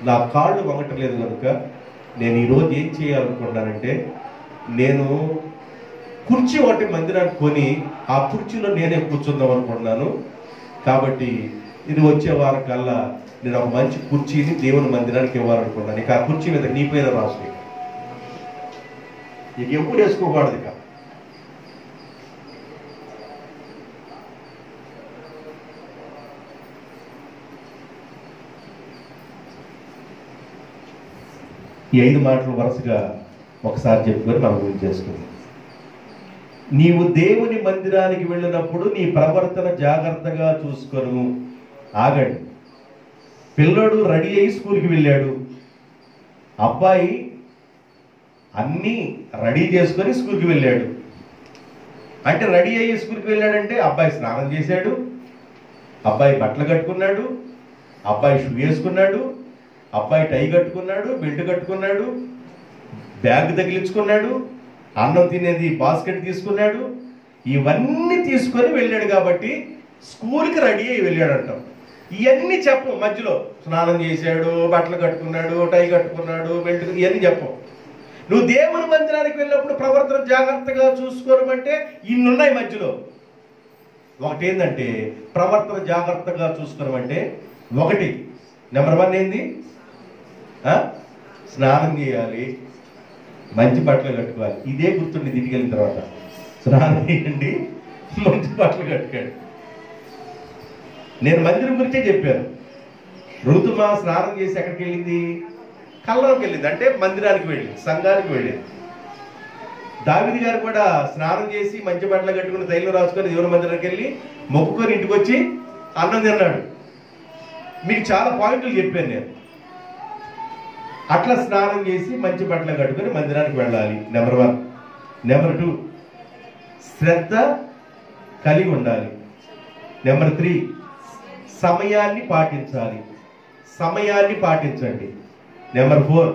నా కాళ్ళు వంగటలేదు కనుక నేను ఈరోజు ఏం చేయాలనుకుంటున్నానంటే, నేను కుర్చీ ఒకటి మందిరానికి కొని ఆ కుర్చీలో నేనే కూర్చుందాం అనుకుంటున్నాను. కాబట్టి ఇది వచ్చే వారం కల్లా నేను ఒక మంచి కుర్చీని దేవుని మందిరానికి ఇవ్వాలనుకున్నాను. ఇక ఆ కుర్చీ మీద నీ పేరు రాసు. ఇక ఎప్పుడు వేసుకోకూడదు. ఇక ఈ 5 మాటలు వరుసగా ఒకసారి చెప్పుకొని మనం గురించి చేసుకుందాం. నీవు దేవుని మందిరానికి వెళ్ళినప్పుడు నీ ప్రవర్తన జాగ్రత్తగా చూసుకొను. ఆగండి. పిల్లడు రెడీ అయ్యి స్కూల్కి వెళ్ళాడు. అబ్బాయి అన్నీ రెడీ చేసుకొని స్కూల్కి వెళ్ళాడు. అంటే రెడీ అయ్యి స్కూల్కి వెళ్ళాడంటే అబ్బాయి స్నానం చేశాడు, అబ్బాయి బట్టలు కట్టుకున్నాడు, అబ్బాయి షూ వేసుకున్నాడు, అబ్బాయి టై కట్టుకున్నాడు, బెల్ట్ కట్టుకున్నాడు, బ్యాగ్ తగిలించుకున్నాడు, అన్నం తినేది బాస్కెట్ తీసుకున్నాడు. ఇవన్నీ తీసుకొని వెళ్ళాడు కాబట్టి స్కూల్కి రెడీ అయ్యి వెళ్ళాడు అంటాం. ఇవన్నీ చెప్పం. మధ్యలో స్నానం చేశాడు, బట్టలు కట్టుకున్నాడు, టై కట్టుకున్నాడు, బెల్ట్, ఇవన్నీ చెప్పం. నువ్వు దేవుని మందిరానికి వెళ్ళినప్పుడు ప్రవర్తన జాగ్రత్తగా చూసుకోవమంటే ఇన్నున్నాయి మధ్యలో. ఒకటి ఏంటంటే ప్రవర్తన జాగ్రత్తగా చూసుకోవమంటే, ఒకటి నెంబర్ 1 ఏంది? స్నానం చేయాలి, మంచి బట్టలు కట్టుకోవాలి. ఇదే గుర్తుండి ఇంటికి వెళ్ళిన తర్వాత స్నానం చేయండి, మంచి బట్టలు కట్టుకోండి. నేను మందిరం గురించే చెప్పాను. ఋతుమా స్నానం చేసి ఎక్కడికి వెళ్ళింది? కళ్ళలోకి వెళ్ళింది. అంటే మందిరానికి వెళ్ళింది, సంఘానికి వెళ్ళింది. దావీదు గారు కూడా స్నానం చేసి మంచి బట్టలు కట్టుకుని తైలం రాసుకొని దేవుని మందిరానికి వెళ్ళి మొక్కుకొని ఇంటికి వచ్చి అన్నం తిన్నాడు. మీకు చాలా పాయింట్లు చెప్పాను నేను. అట్లా స్నానం చేసి మంచి బట్టలు కట్టుకొని మందిరానికి వెళ్ళాలి. నెంబర్ 1. నెంబర్ 2, శ్రద్ధ కలిగి ఉండాలి. నెంబర్ 3, సమయాన్ని పాటించాలి. సమయాన్ని పాటించండి. నెంబర్ 4,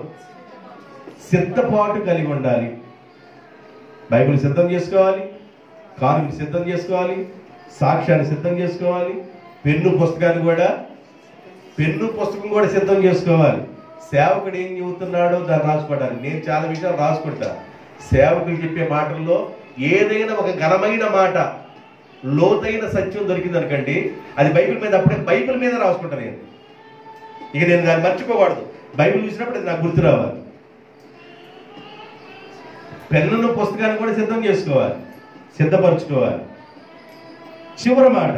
సిద్ధపాటు కలిగి ఉండాలి. బైబిల్ సిద్ధం చేసుకోవాలి, కానుకలు సిద్ధం చేసుకోవాలి, సాక్ష్యాన్ని సిద్ధం చేసుకోవాలి, పెన్ను పుస్తకం కూడా సిద్ధం చేసుకోవాలి. సేవకుడు ఏం చెబుతున్నాడో దాన్ని రాసుకోవడానికి. నేను చాలా విషయాలు రాసుకుంటా. సేవకుడు చెప్పే మాటల్లో ఏదైనా ఒక ఘనమైన మాట, లోతైన సత్యం దొరికింది అనుకోండి, అది బైబిల్ మీద, అప్పుడే బైబిల్ మీద రాసుకుంటా నేను. ఇక నేను దాన్ని మర్చిపోకూడదు. బైబిల్ చూసినప్పుడు అది నాకు గుర్తు రావాలి. పెన్నును పుస్తకాన్ని కూడా సిద్ధం చేసుకోవాలి, సిద్ధపరచుకోవాలి. చివరి మాట,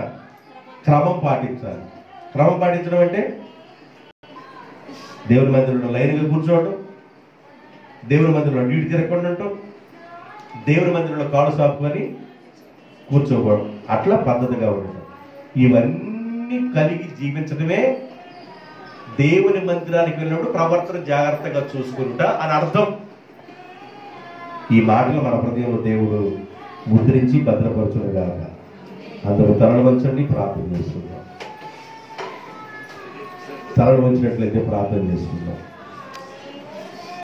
క్రమం పాటించాలి. క్రమం పాటించడం అంటే దేవుని మందిరంలో లైన్గా కూర్చోవటం, దేవుని మందిరంలో డ్యూటీ తిరగకుండా ఉండటం, దేవుని మందిరంలో కాళ్ళు సాపుకొని కూర్చోకూడదు, అట్లా పద్ధతిగా ఉండటం. ఇవన్నీ కలిగి జీవించడమే దేవుని మందిరానికి వెళ్ళినప్పుడు ప్రవర్తన జాగ్రత్తగా చూసుకుంటా అని అర్థం. ఈ మాటలు మన హృదయంలో దేవుడు ముద్రించి భద్రపరచునుగాక. అందరూ తలలు వంచండి, ప్రార్థన చేసుకుందాం. తలలు వంచినట్లయితే ప్రార్థన చేసుకుందాం.